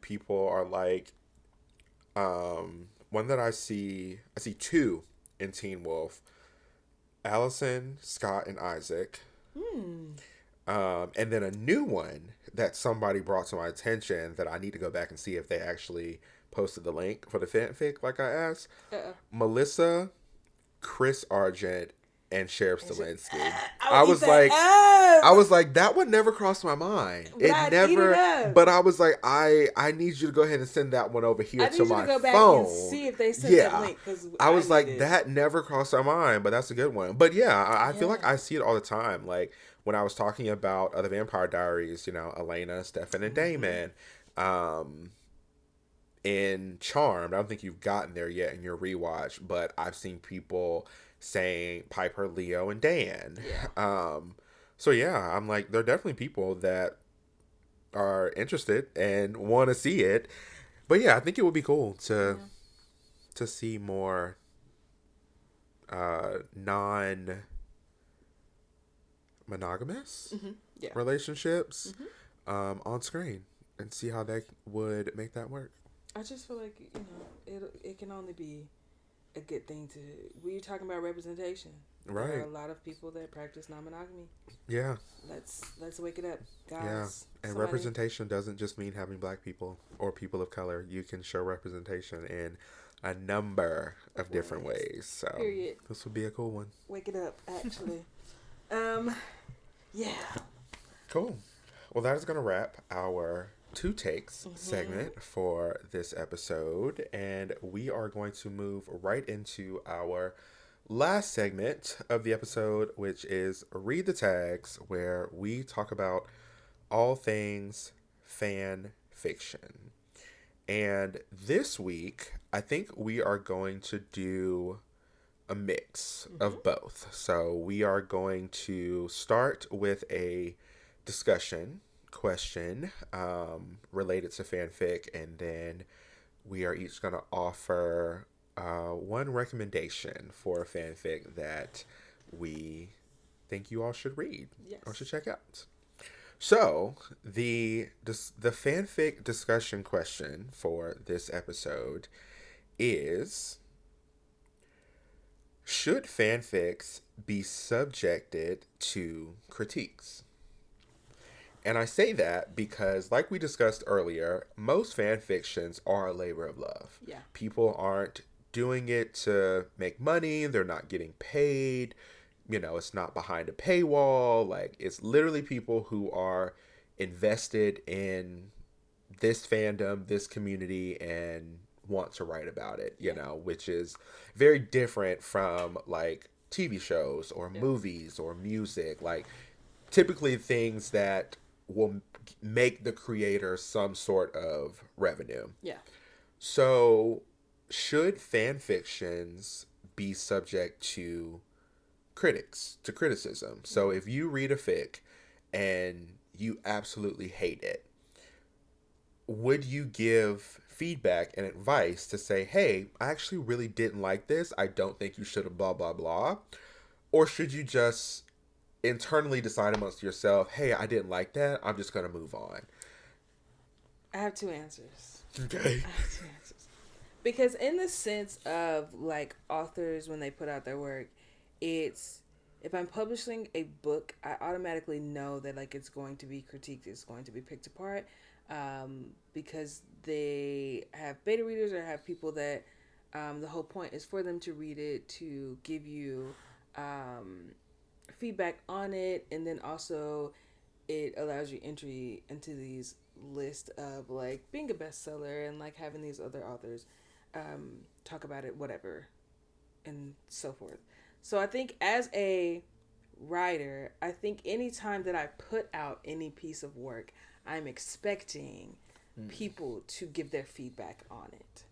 People are like, one that I see two in Teen Wolf: Allison, Scott, and Isaac. And then a new one that somebody brought to my attention that I need to go back and see if they actually posted the link for the fanfic like I asked. Melissa, Chris Argent, and Sheriff Stilinski. I would eat that I up. was like, that would never cross my mind. But I'd eat it up. But I was like, I need you to go ahead and send that one over here to my phone. I need you to go back and see if they sent that link. I was like, that never crossed my mind, but that's a good one. But yeah, I feel like I see it all the time. Like when I was talking about other Vampire Diaries, you know, Elena, Stefan, and Damon. In Charmed, I don't think you've gotten there yet in your rewatch, but I've seen people saying Piper, Leo, and Dan. Yeah. So yeah, I'm like, there are definitely people that are interested and want to see it. But yeah, I think it would be cool to see more non-monogamous relationships on screen and see how that would make that work. I just feel like, you know, it can only be a good thing to... We're talking about representation. Right. There are a lot of people that practice non-monogamy. Yeah. Let's wake it up, guys. Yeah. And representation doesn't just mean having black people or people of color. You can show representation in a number of different ways. So period. This would be a cool one. Wake it up, actually. Yeah. Cool. Well, that is going to wrap our two takes segment for this episode, and we are going to move right into our last segment of the episode, which is Read the Tags, where we talk about all things fan fiction. And this week, I think we are going to do a mix of both. So we are going to start with a discussion question related to fanfic, and then we are each going to offer one recommendation for a fanfic that we think you all should read or should check out. So the fanfic discussion question for this episode is: should fanfics be subjected to critiques? And I say that because, like we discussed earlier, most fan fictions are a labor of love. Yeah. People aren't doing it to make money. They're not getting paid. You know, it's not behind a paywall. Like, it's literally people who are invested in this fandom, this community, and want to write about it, you know, which is very different from, like, TV shows or movies or music. Like, typically things that will make the creator some sort of revenue. Yeah. So, should fan fictions be subject to criticism? So, if you read a fic and you absolutely hate it, would you give feedback and advice to say, hey, I actually really didn't like this. I don't think you should have blah, blah, blah. Or should you just internally decide amongst yourself, hey, I didn't like that, I'm just going to move on? I have two answers. Okay. I have two answers. Because in the sense of, like, authors, when they put out their work, it's, if I'm publishing a book, I automatically know that, like, it's going to be critiqued, it's going to be picked apart, because they have beta readers or have people that the whole point is for them to read it, to give you feedback on it, and then also it allows you entry into these lists of, like, being a bestseller and, like, having these other authors talk about it, whatever, and so forth. So I think as a writer, I think anytime that I put out any piece of work, I'm expecting people to give their feedback on it.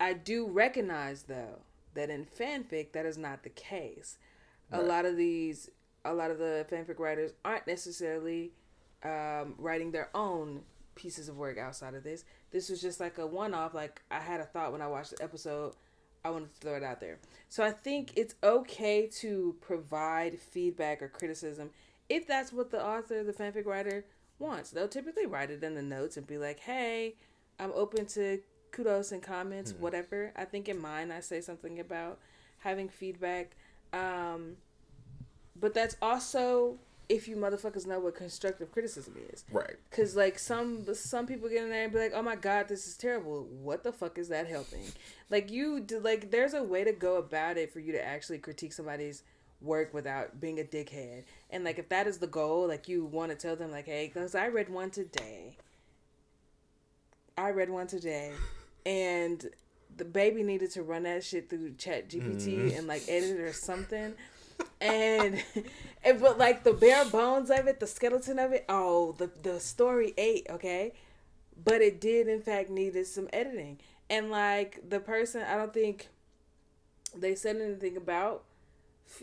I do recognize, though, that in fanfic, that is not the case. Right. A lot of the fanfic writers aren't necessarily writing their own pieces of work outside of this. This was just like a one-off. Like, I had a thought when I watched the episode, I wanted to throw it out there. So I think it's okay to provide feedback or criticism if that's what the author, the fanfic writer, wants. They'll typically write it in the notes and be like, hey, I'm open to kudos and comments, whatever. I think in mine I say something about having feedback. But that's also if you motherfuckers know what constructive criticism is. Right. Because, like, some people get in there and be like, oh my God, this is terrible. What the fuck is that helping? Like, there's a way to go about it for you to actually critique somebody's work without being a dickhead. And like if that is the goal, like you want to tell them like, hey, because I read one today. And the baby needed to run that shit through Chat GPT and like edit it or something. And but like the bare bones of it, the skeleton of it, oh, the story ate, okay? But it did in fact needed some editing. And like the person, I don't think they said anything about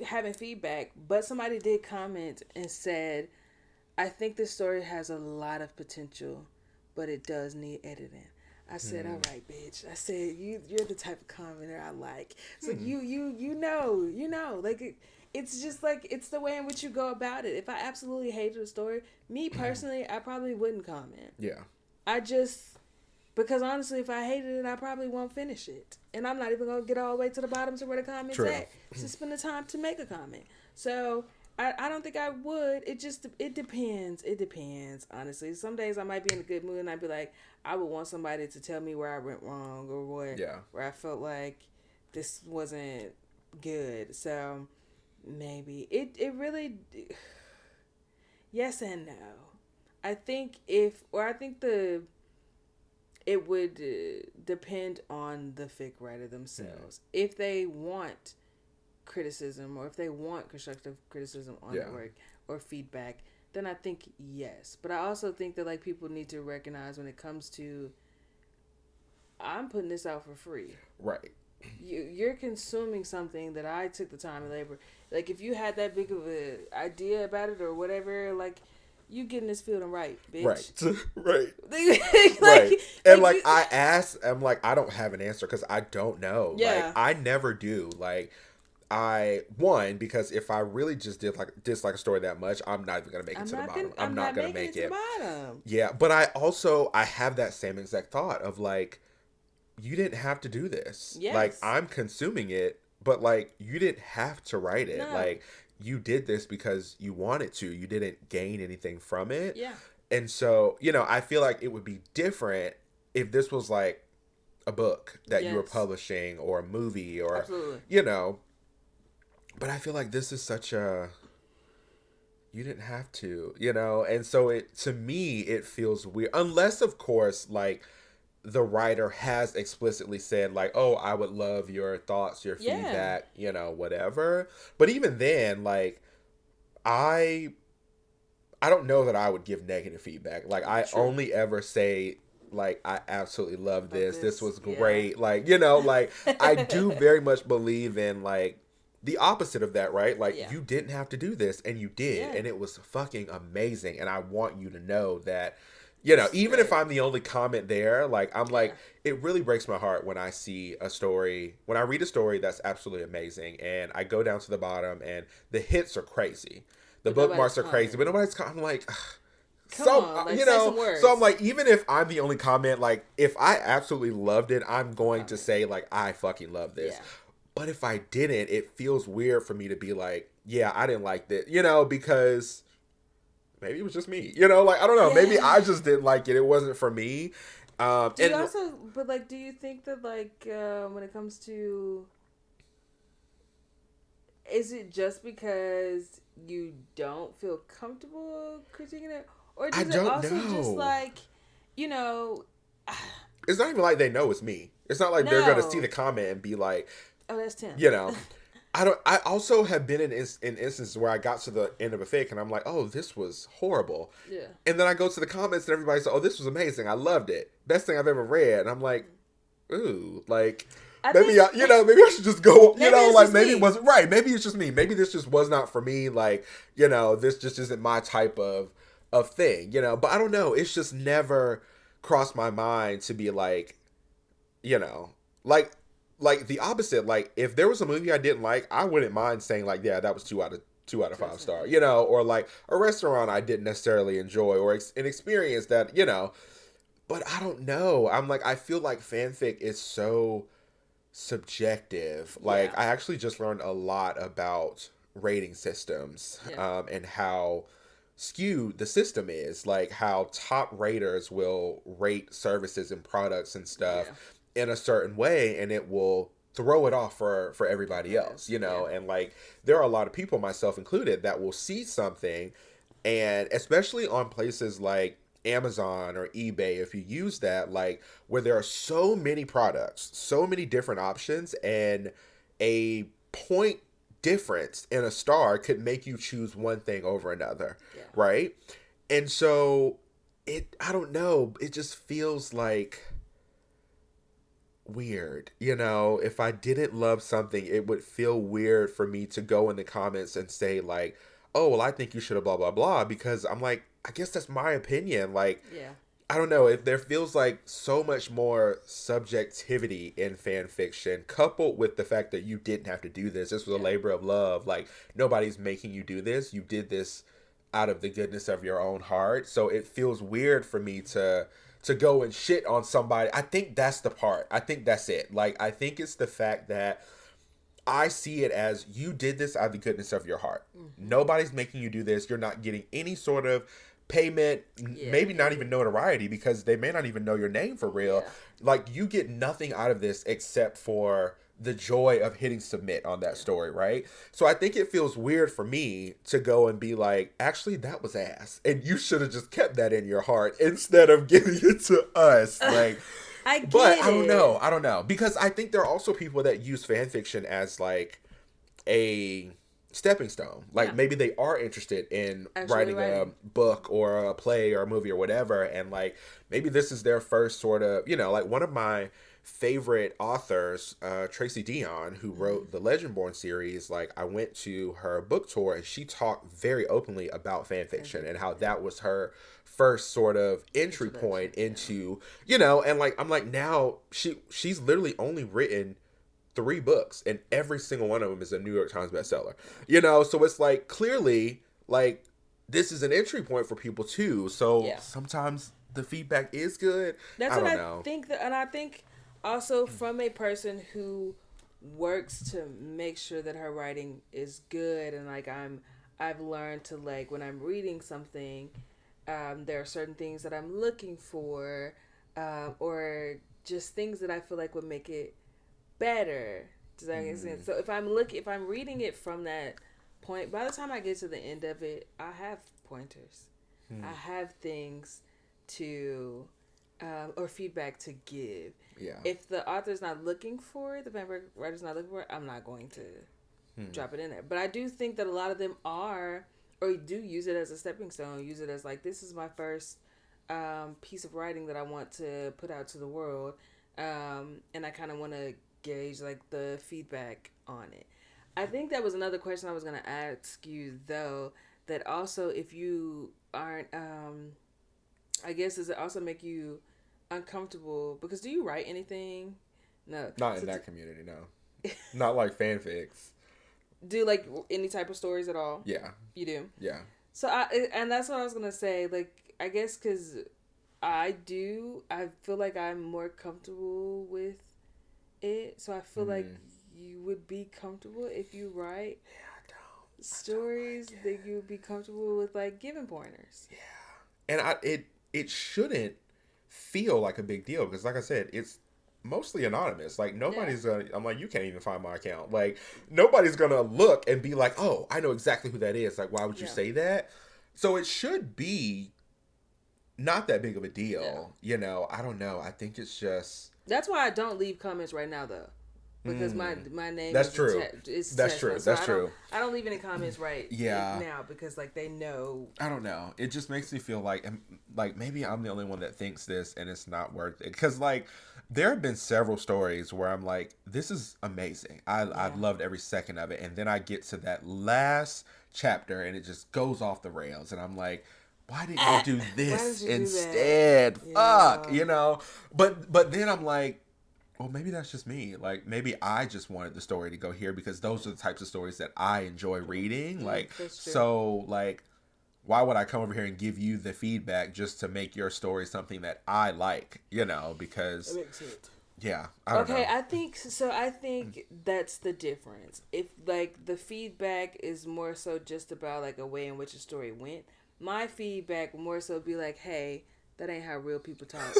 having feedback, but somebody did comment and said, I think this story has a lot of potential, but it does need editing. I said, all right, bitch. I said, you're the type of commenter I like. So you know, like it's just like, it's the way in which you go about it. If I absolutely hated a story, me personally, I probably wouldn't comment. Yeah. Because honestly, if I hated it, I probably won't finish it. And I'm not even going to get all the way to the bottom to where the comment's at to spend the time to make a comment. So I don't think I would. It depends. It depends, honestly. Some days I might be in a good mood and I'd be like, I would want somebody to tell me where I went wrong or where I felt like this wasn't good. So maybe it really, yes and no. I think it would depend on the fic writer themselves. If they want criticism or if they want constructive criticism on their work or feedback, then I think yes. But I also think that like people need to recognize when it comes to, I'm putting this out for free. Right. You're consuming something that I took the time and labor. Like if you had that big of an idea about it or whatever, like you getting this feeling right, bitch. Right. Like, right. And like I asked, I'm like, I don't have an answer because I don't know. Yeah. Like I never do. Like because if I really just dislike a story that much, I'm not even gonna make it to the bottom. I'm not gonna make it. Yeah, but I have that same exact thought of like, you didn't have to do this. Yes. Like I'm consuming it, but like you didn't have to write it. No. Like you did this because you wanted to. You didn't gain anything from it. Yeah. And so, I feel like it would be different if this was like a book that you were publishing or a movie or, absolutely. But I feel like this is such a, you didn't have to, and so to me, it feels weird. Unless, of course, like the writer has explicitly said like, oh, I would love your thoughts, your feedback, whatever. But even then, like, I don't know that I would give negative feedback. Like, I only ever say, like, I absolutely love this. This was great. Like, like, I do very much believe in, like, the opposite of that, right? Like, you didn't have to do this, and you did. And it was fucking amazing. And I want you to know that, even if I'm the only comment there, like, I'm like, it really breaks my heart when I see a story, when I read a story that's absolutely amazing, and I go down to the bottom, and the hits are crazy. The bookmarks are crazy, but nobody's. I'm like, so I'm like, even if I'm the only comment, like, if I absolutely loved it, I'm going to say like, I fucking love this. Yeah. But if I didn't, it feels weird for me to be like, yeah, I didn't like this, because maybe it was just me, like, I don't know, maybe I just didn't like it. It wasn't for me. Do you think that like when it comes to, is it just because you don't feel comfortable critiquing it, or does it also just like, it's not even like they know it's me. It's not like they're gonna see the comment and be like, oh, that's Tim. I also have been in instances where I got to the end of a fic and I'm like, oh, this was horrible. Yeah. And then I go to the comments and everybody says, oh, this was amazing. I loved it. Best thing I've ever read. And I'm like, ooh, like, maybe I should just go, maybe it wasn't right. Maybe it's just me. Maybe this just was not for me. Like, this just isn't my type of thing, but I don't know. It's just never crossed my mind to be like, like the opposite. Like if there was a movie I didn't like, I wouldn't mind saying like, yeah, that was 2 out of 5 star, or like a restaurant I didn't necessarily enjoy or an experience that, but I don't know. I'm like, I feel like fanfic is so subjective. Like I actually just learned a lot about rating systems, and how skewed the system is, like how top raters will rate services and products and stuff in a certain way, and it will throw it off for everybody else, you know. And like there are a lot of people, myself included, that will see something, and especially on places like Amazon or eBay, if you use that, like where there are so many products, so many different options, and a point difference in a star could make you choose one thing over another, right? And so I don't know, it just feels like weird. You know, if I didn't love something, it would feel weird for me to go in the comments and say like, "Oh, well, I think you should have blah blah blah," because I'm like, I guess that's my opinion. Like, I don't know, if there feels like so much more subjectivity in fan fiction, coupled with the fact that you didn't have to do this. This was a labor of love. Like, nobody's making you do this. You did this out of the goodness of your own heart. So it feels weird for me to go and shit on somebody. I think that's the part. I think that's it. Like, I think it's the fact that I see it as you did this out of the goodness of your heart. Nobody's making you do this. You're not getting any sort of payment, maybe not even notoriety, because they may not even know your name for real. Like, you get nothing out of this except for the joy of hitting submit on that story, right? So I think it feels weird for me to go and be like, actually, that was ass, and you should have just kept that in your heart instead of giving it to us. Like, I don't know, because I think there are also people that use fan fiction as like a stepping stone. Like maybe they are interested in writing a book or a play or a movie or whatever, and like maybe this is their first sort of, you know, like one of my favorite authors, Tracy Dion, who wrote the Legendborn series. Like, I went to her book tour and she talked very openly about fan fiction and how that was her first sort of entry point into, you know, and like I'm like, now she's literally only written 3 books and every single one of them is a New York Times bestseller, you know. So it's like, clearly, like, this is an entry point for people too. So sometimes the feedback is good. That's what I think, and I think also from a person who works to make sure that her writing is good, and like I've learned to, like, when I'm reading something, there are certain things that I'm looking for, or just things that I feel like would make it better. Does that make sense? So if I'm reading it from that point, by the time I get to the end of it, I have pointers. I have things to or feedback to give. If the author's not looking for it, the vampire writer's not looking for it, I'm not going to drop it in there. But I do think that a lot of them are, or do use it as a stepping stone, use it as like, this is my first piece of writing that I want to put out to the world, and I kind of want to gauge like the feedback on it. I think that was another question I was going to ask you, though, that also, if you aren't, I guess, does it also make you uncomfortable? Because do you write anything? No. Not in that community, no. Not like fanfics. Do you like any type of stories at all? Yeah. You do? Yeah. So, and that's what I was going to say. Like, I guess because I feel like I'm more comfortable with it. So I feel like you would be comfortable if you write stories that you would be comfortable with, like, giving pointers. Yeah. And it shouldn't feel like a big deal because, like I said, it's mostly anonymous. Like, nobody's gonna, I'm like, you can't even find my account. Like, nobody's gonna look and be like, oh, I know exactly who that is. Like, why would you say that? So it should be not that big of a deal. You know, I don't know. I think it's just... That's why I don't leave comments right now, though. Because my name that's is true. That's true. So That's true. I don't leave any comments now because, like, they know. I don't know. It just makes me feel like maybe I'm the only one that thinks this and it's not worth it. Because, like, there have been several stories where I'm like, this is amazing. I've loved every second of it. And then I get to that last chapter and it just goes off the rails. And I'm like, why didn't you do this instead? Fuck, you know? But then I'm like, well, maybe that's just me. Like, maybe I just wanted the story to go here because those are the types of stories that I enjoy reading. Like, so, like, why would I come over here and give you the feedback just to make your story something that I like, you know? Because, that makes sense. Yeah, I don't know. I think that's the difference. If, like, the feedback is more so just about, like, a way in which a story went, my feedback would more so be like, hey, that ain't how real people talk.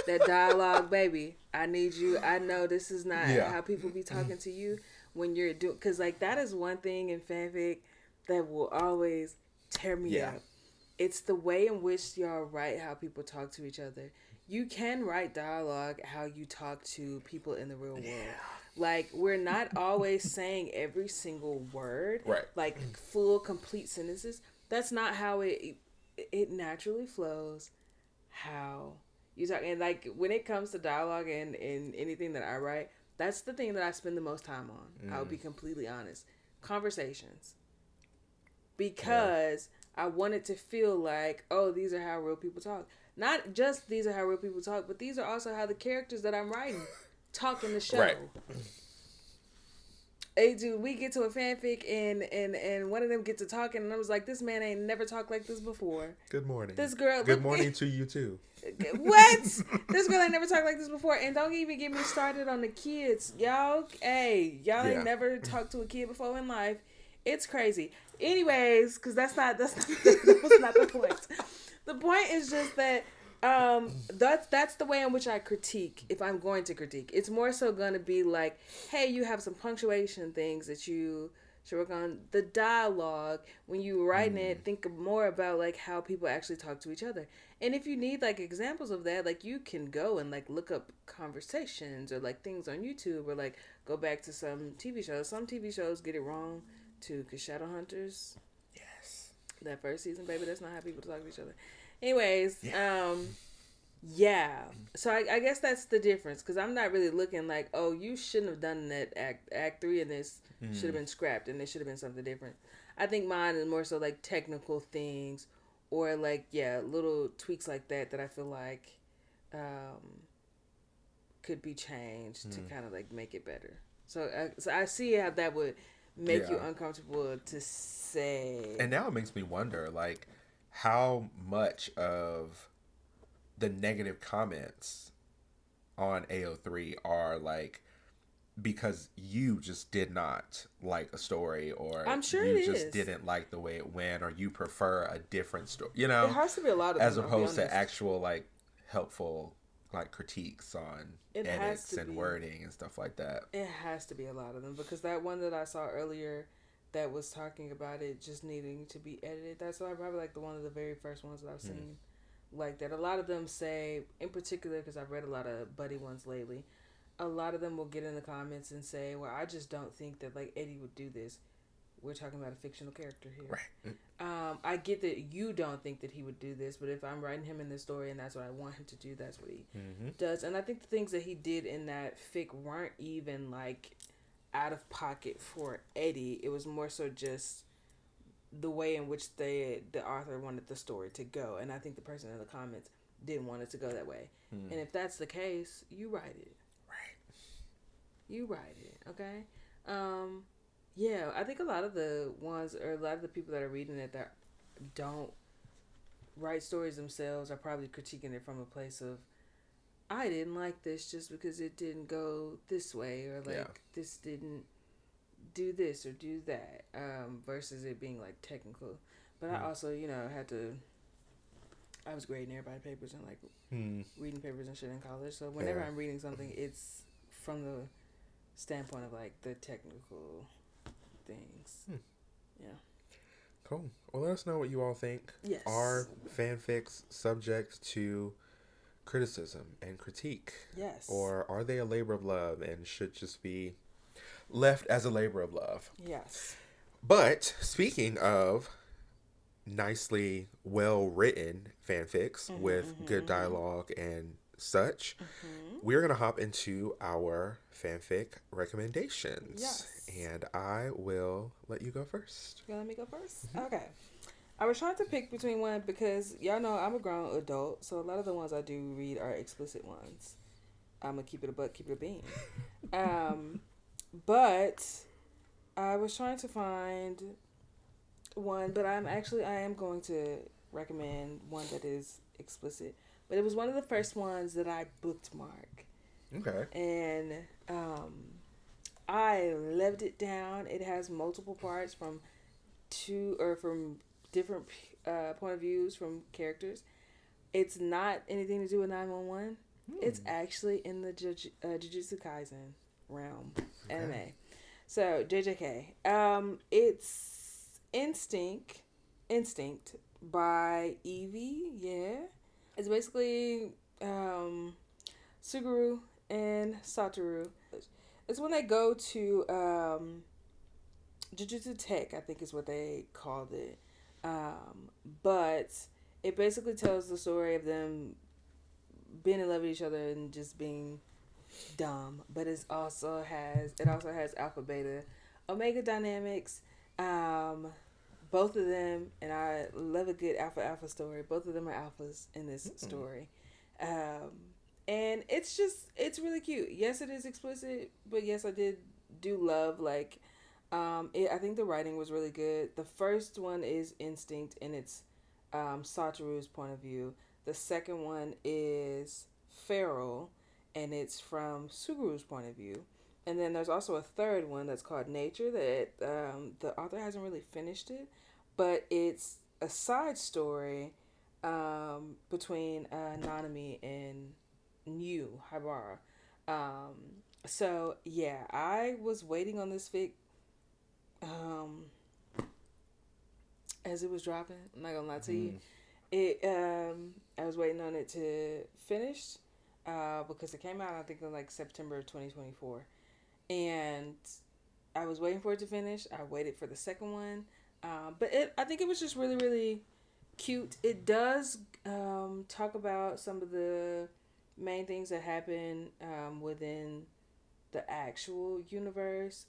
That dialogue, baby. I need you. I know this is not Yeah. how people be talking to you when you're doing. Because, like, that is one thing in fanfic that will always tear me Yeah. up. It's the way in which y'all write how people talk to each other. You can write dialogue how you talk to people in the real world. Like, we're not always saying every single word. Right. Like, full, complete sentences. That's not how it naturally flows. How you talk. And, like, when it comes to dialogue and anything that I write, that's the thing that I spend the most time on. I'll be completely honest. Conversations. Because I want it to feel like, oh, these are how real people talk. Not just these are how real people talk, but these are also how the characters that I'm writing talk in the show. Right. Hey, dude, we get to a fanfic and one of them gets to talking, and I was like, this man ain't never talked like this before. Good morning. This girl. Good morning to you too. What? This girl ain't never talked like this before, and don't even get me started on the kids, y'all. Hey, y'all ain't never talked to a kid before in life. It's crazy. Anyways, because that was not the point. The point is just that that's the way in which I critique. If I'm going to critique, it's more so going to be like, hey, you have some punctuation things that you should work on. The dialogue, when you writing it, think more about like how people actually talk to each other. And if you need like examples of that, like you can go and like look up conversations or like things on YouTube or like go back to some TV shows. Some TV shows get it wrong too, because Shadowhunters, Yes. that first season, baby, that's not how people talk to each other. Anyways, so I guess that's the difference, because I'm not really looking like, oh, you shouldn't have done that act 3 in this should have been scrapped and it should have been something different. I think mine is more so like technical things or like little tweaks like that I feel like could be changed to kind of like make it better. So I see how that would make you uncomfortable to say. And now it makes me wonder, like, how much of the negative comments on AO3 are like because you just did not like a story, or I'm sure you it just is. didn't like the way it went, or you prefer a different story, you know? It has to be a lot of as them, opposed to actual like helpful like critiques on edits and wording and stuff like that. It has to be a lot of them, because that one that I saw earlier that was talking about it just needing to be edited, that's probably like one of the very first ones that I've seen like that. A lot of them say, in particular, because I've read a lot of buddy ones lately, a lot of them will get in the comments and say, well, I just don't think that like Eddie would do this. We're talking about a fictional character here. Right. I get that you don't think that he would do this, but if I'm writing him in this story and that's what I want him to do, that's what he does. And I think the things that he did in that fic weren't even like out of pocket for Eddie. It was more so just the way in which the author wanted the story to go. And I think the person in the comments didn't want it to go that way. And if that's the case, you write it. Right. You write it, okay? Yeah, I think a lot of the ones, or a lot of the people that are reading it that don't write stories themselves are probably critiquing it from a place of, I didn't like this just because it didn't go this way, or like this didn't do this or do that, versus it being like technical. But I also, I was grading everybody papers and like reading papers and shit in college. So whenever I'm reading something, it's from the standpoint of like the technical things. Yeah. Cool. Well, let us know what you all think. Yes. Are fanfics subject to criticism and critique? Yes. Or are they a labor of love and should just be left as a labor of love? Yes. But speaking of nicely well written fanfics with good dialogue and such, we're going to hop into our fanfic recommendations. Yes. And I will let you go first. You let me go first? Okay. I was trying to pick between one because y'all know I'm a grown adult, so a lot of the ones I do read are explicit ones. I'm going to keep it a buck, keep it a bean. But I was trying to find one, but I am going to recommend one that is explicit. But it was one of the first ones that I bookmarked. Okay. And I loved it down. It has multiple parts from different point of views from characters. It's not anything to do with 911. It's actually in the Jujutsu Kaisen realm anime. So JJK. It's Instinct by Evie. Yeah, it's basically Suguru and Satoru. It's when they go to Jujutsu Tech, I think is what they called it. But it basically tells the story of them being in love with each other and just being dumb. But it also has alpha beta omega dynamics. Both of them, and I love a good alpha story. Both of them are alphas in this story. And it's really cute. Yes, it is explicit, but yes, I do love I think the writing was really good. The first one is Instinct, and it's Satoru's point of view. The second one is Feral, and it's from Suguru's point of view. And then there's also a third one that's called Nature that the author hasn't really finished it, but it's a side story between Nanami and New Haibara. So yeah, I was waiting on this fic um, as it was dropping. I'm not gonna lie to you. I was waiting on it to finish because it came out I think in like September of 2024, and I was waiting for it to finish. I waited for the second one, but I think it was just really really cute. It does talk about some of the main things that happen within the actual universe.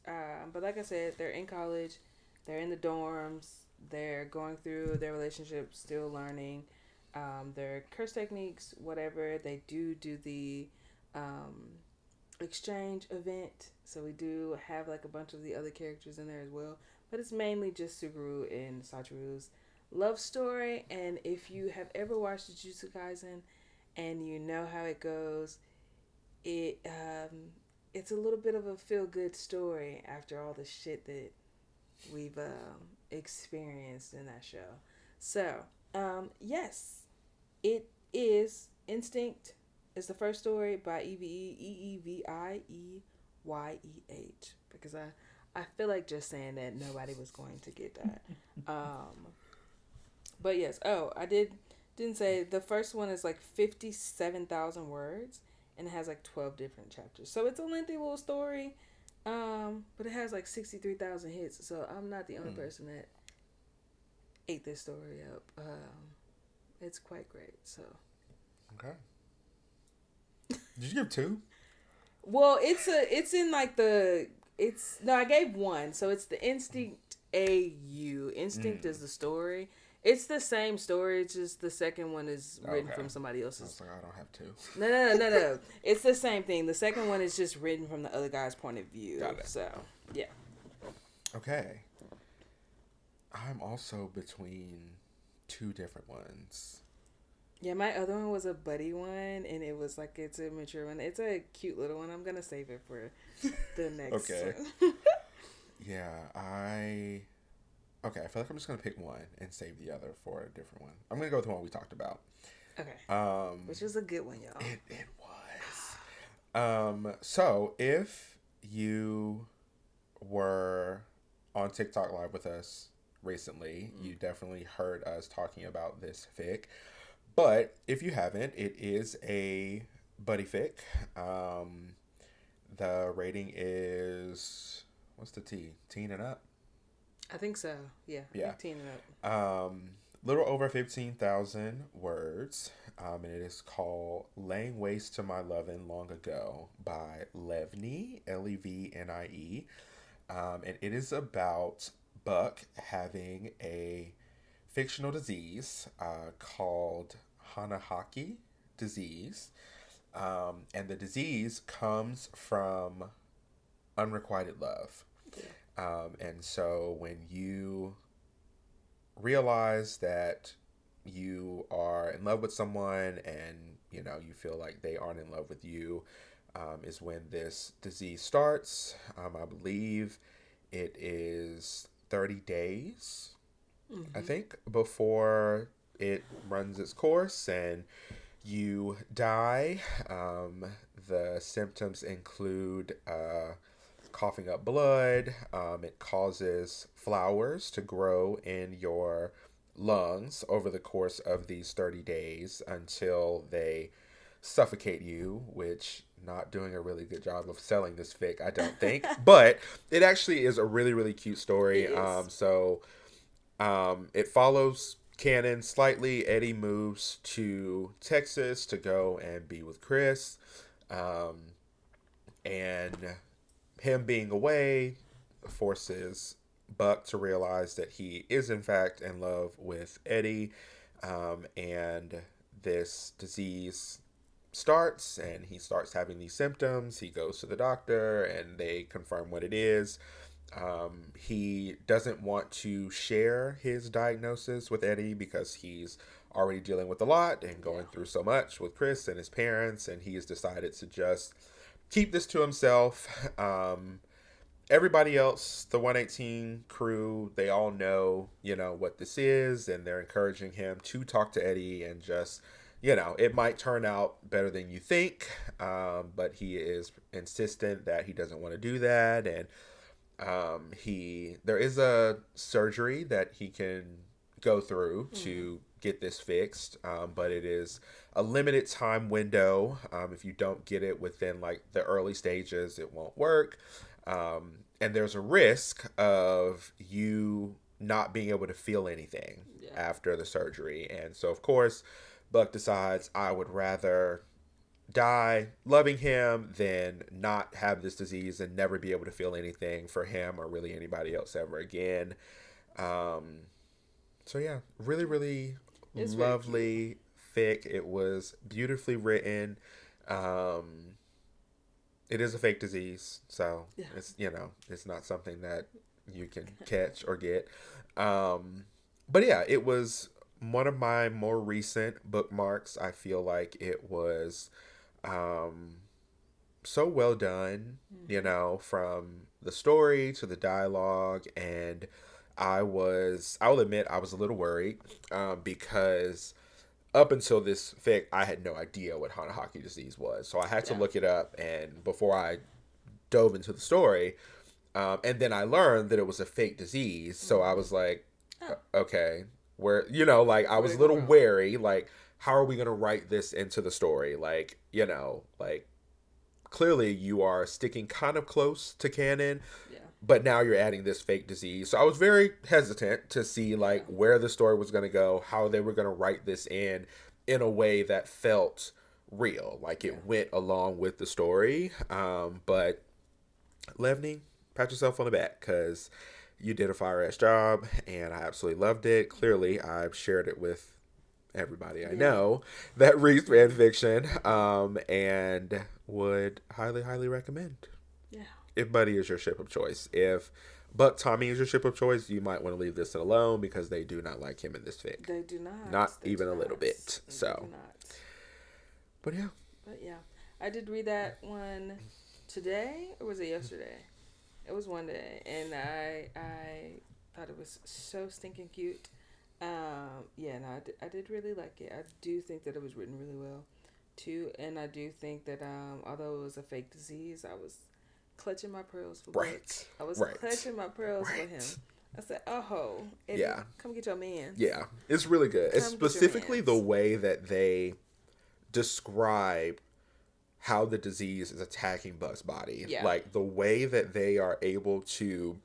But like I said, they're in college, they're in the dorms, they're going through their relationship, still learning their curse techniques, whatever. They do the exchange event, so we do have like a bunch of the other characters in there as well. But it's mainly just Suguru and Satoru's love story. And if you have ever watched Jujutsu Kaisen and you know how it goes, it's a little bit of a feel good story after all the shit that we've experienced in that show. So, yes, it is Instinct. It's the first story by Eeviyeh, because I feel like just saying that nobody was going to get that. But yes, I didn't say the first one is like 57,000 words and it has like 12 different chapters. So it's a lengthy little story, but it has like 63,000 hits. So I'm not the only person that ate this story up. It's quite great. So okay. Did you give two? Well, I gave one. So it's the Instinct AU. Instinct is the story. It's the same story. It's just the second one is written from somebody else's. I was like, I don't have two. No. It's the same thing. The second one is just written from the other guy's point of view. Got it. So, yeah. Okay. I'm also between two different ones. Yeah, my other one was a buddy one, and it was like, it's a mature one. It's a cute little one. I'm going to save it for the next Okay. one. Yeah, I feel like I'm just going to pick one and save the other for a different one. I'm going to go with the one we talked about. Okay. Which was a good one, y'all. It was. So, if you were on TikTok Live with us recently, you definitely heard us talking about this fic. But if you haven't, it is a buddy fic. The rating is, what's the T? Teen and up? I think so. Yeah. Teen and up. Little over 15,000 words. And it is called Laying Waste to My Lovin' Long Ago by Levnie, Levnie. And it is about Buck having a fictional disease called Hanahaki disease. And the disease comes from unrequited love. And so when you realize that you are in love with someone and, you know, you feel like they aren't in love with you, is when this disease starts. I believe it is 30 days, I think, before it runs its course, and You die. The symptoms include coughing up blood. It causes flowers to grow in your lungs over the course of these 30 days until they suffocate you, which not doing a really good job of selling this fic, I don't think. But it actually is a really, really cute story. It is. It follows canon slightly. Eddie moves to Texas to go and be with Chris. And him being away forces Buck to realize that he is, in fact, in love with Eddie. And this disease starts, and he starts having these symptoms. He goes to the doctor, and they confirm what it is. He doesn't want to share his diagnosis with Eddie because he's already dealing with a lot and going through so much with Chris and his parents, and he has decided to just keep this to himself. Everybody else, the 118 crew, they all know, what this is, and they're encouraging him to talk to Eddie and just, it might turn out better than you think, but he is insistent that he doesn't want to do that, and there is a surgery that he can go through to get this fixed, but it is a limited time window. If you don't get it within like the early stages, it won't work. And there's a risk of you not being able to feel anything after the surgery. And so, of course, Buck decides, I would rather die loving him than not have this disease and never be able to feel anything for him or really anybody else ever again. So yeah, really, really It's lovely fic. It was beautifully written. It is a fake disease, so it's it's not something that you can catch or get. But yeah, it was one of my more recent bookmarks. I feel like it was so well done, from the story to the dialogue. And I will admit, I was a little worried because up until this fic, I had no idea what Hanahaki disease was. So I had to look it up, and before I dove into the story, and then I learned that it was a fake disease. So I was like, okay, where, I was a little wary, like, how are we going to write this into the story? Like, clearly you are sticking kind of close to canon, but now you're adding this fake disease. So I was very hesitant to see like where the story was going to go, how they were going to write this in a way that felt real, like it went along with the story. But Levney, pat yourself on the back because you did a fire-ass job, and I absolutely loved it. Clearly, I've shared it with everybody I know that reads fan fiction, and would highly, highly recommend. Yeah. If Buddy is your ship of choice. If Buck Tommy is your ship of choice, you might want to leave this alone because they do not like him in this fic. They do not. Not even a little bit. So. But yeah. But yeah. I did read that one today, or was it yesterday? It was one day, and I thought it was so stinking cute. I did really like it. I do think that it was written really well, too, and I do think that although it was a fake disease, I was clutching my pearls for Buck. I was clutching my pearls for him. I said, "Oh, Eddie, come get your man." Yeah, it's really good. It's specifically the way that they describe how the disease is attacking Buck's body. Yeah. Like the way that they are able to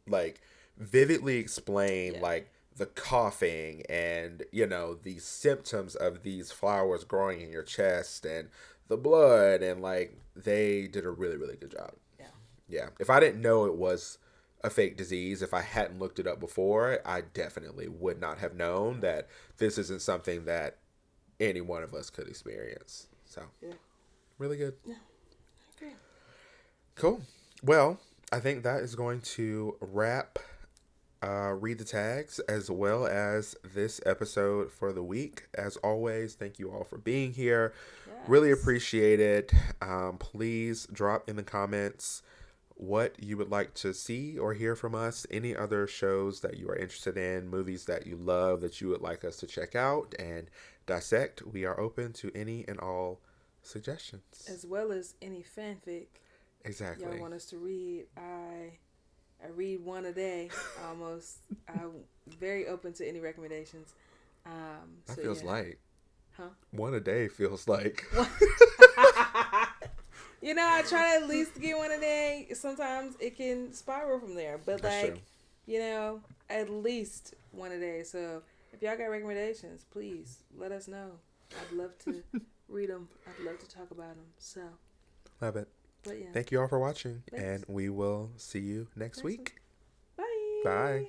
like vividly explain like the coughing and the symptoms of these flowers growing in your chest and the blood, and like they did a really, really good job. Yeah. If I didn't know it was a fake disease, if I hadn't looked it up before, I definitely would not have known that this isn't something that any one of us could experience. So really good. Yeah. Okay. Cool. Well, I think that is going to wrap Read the Tags as well as this episode for the week. As always, thank you all for being here. Really appreciate it. Please drop in the comments what you would like to see or hear from us, any other shows that you are interested in, movies that you love that you would like us to check out and dissect. We are open to any and all suggestions. As well as any fanfic. Exactly. Y'all want us to read. I read one a day almost. I'm very open to any recommendations. That feels light. Huh? One a day feels like. You know, I try to at least get one a day. Sometimes it can spiral from there. But That's like, true. you know, at least one a day. So if y'all got recommendations, please let us know. I'd love to read them. I'd love to talk about them. So. Love it. But yeah. Thank you all for watching. Thanks. And we will see you next week. Bye. Bye.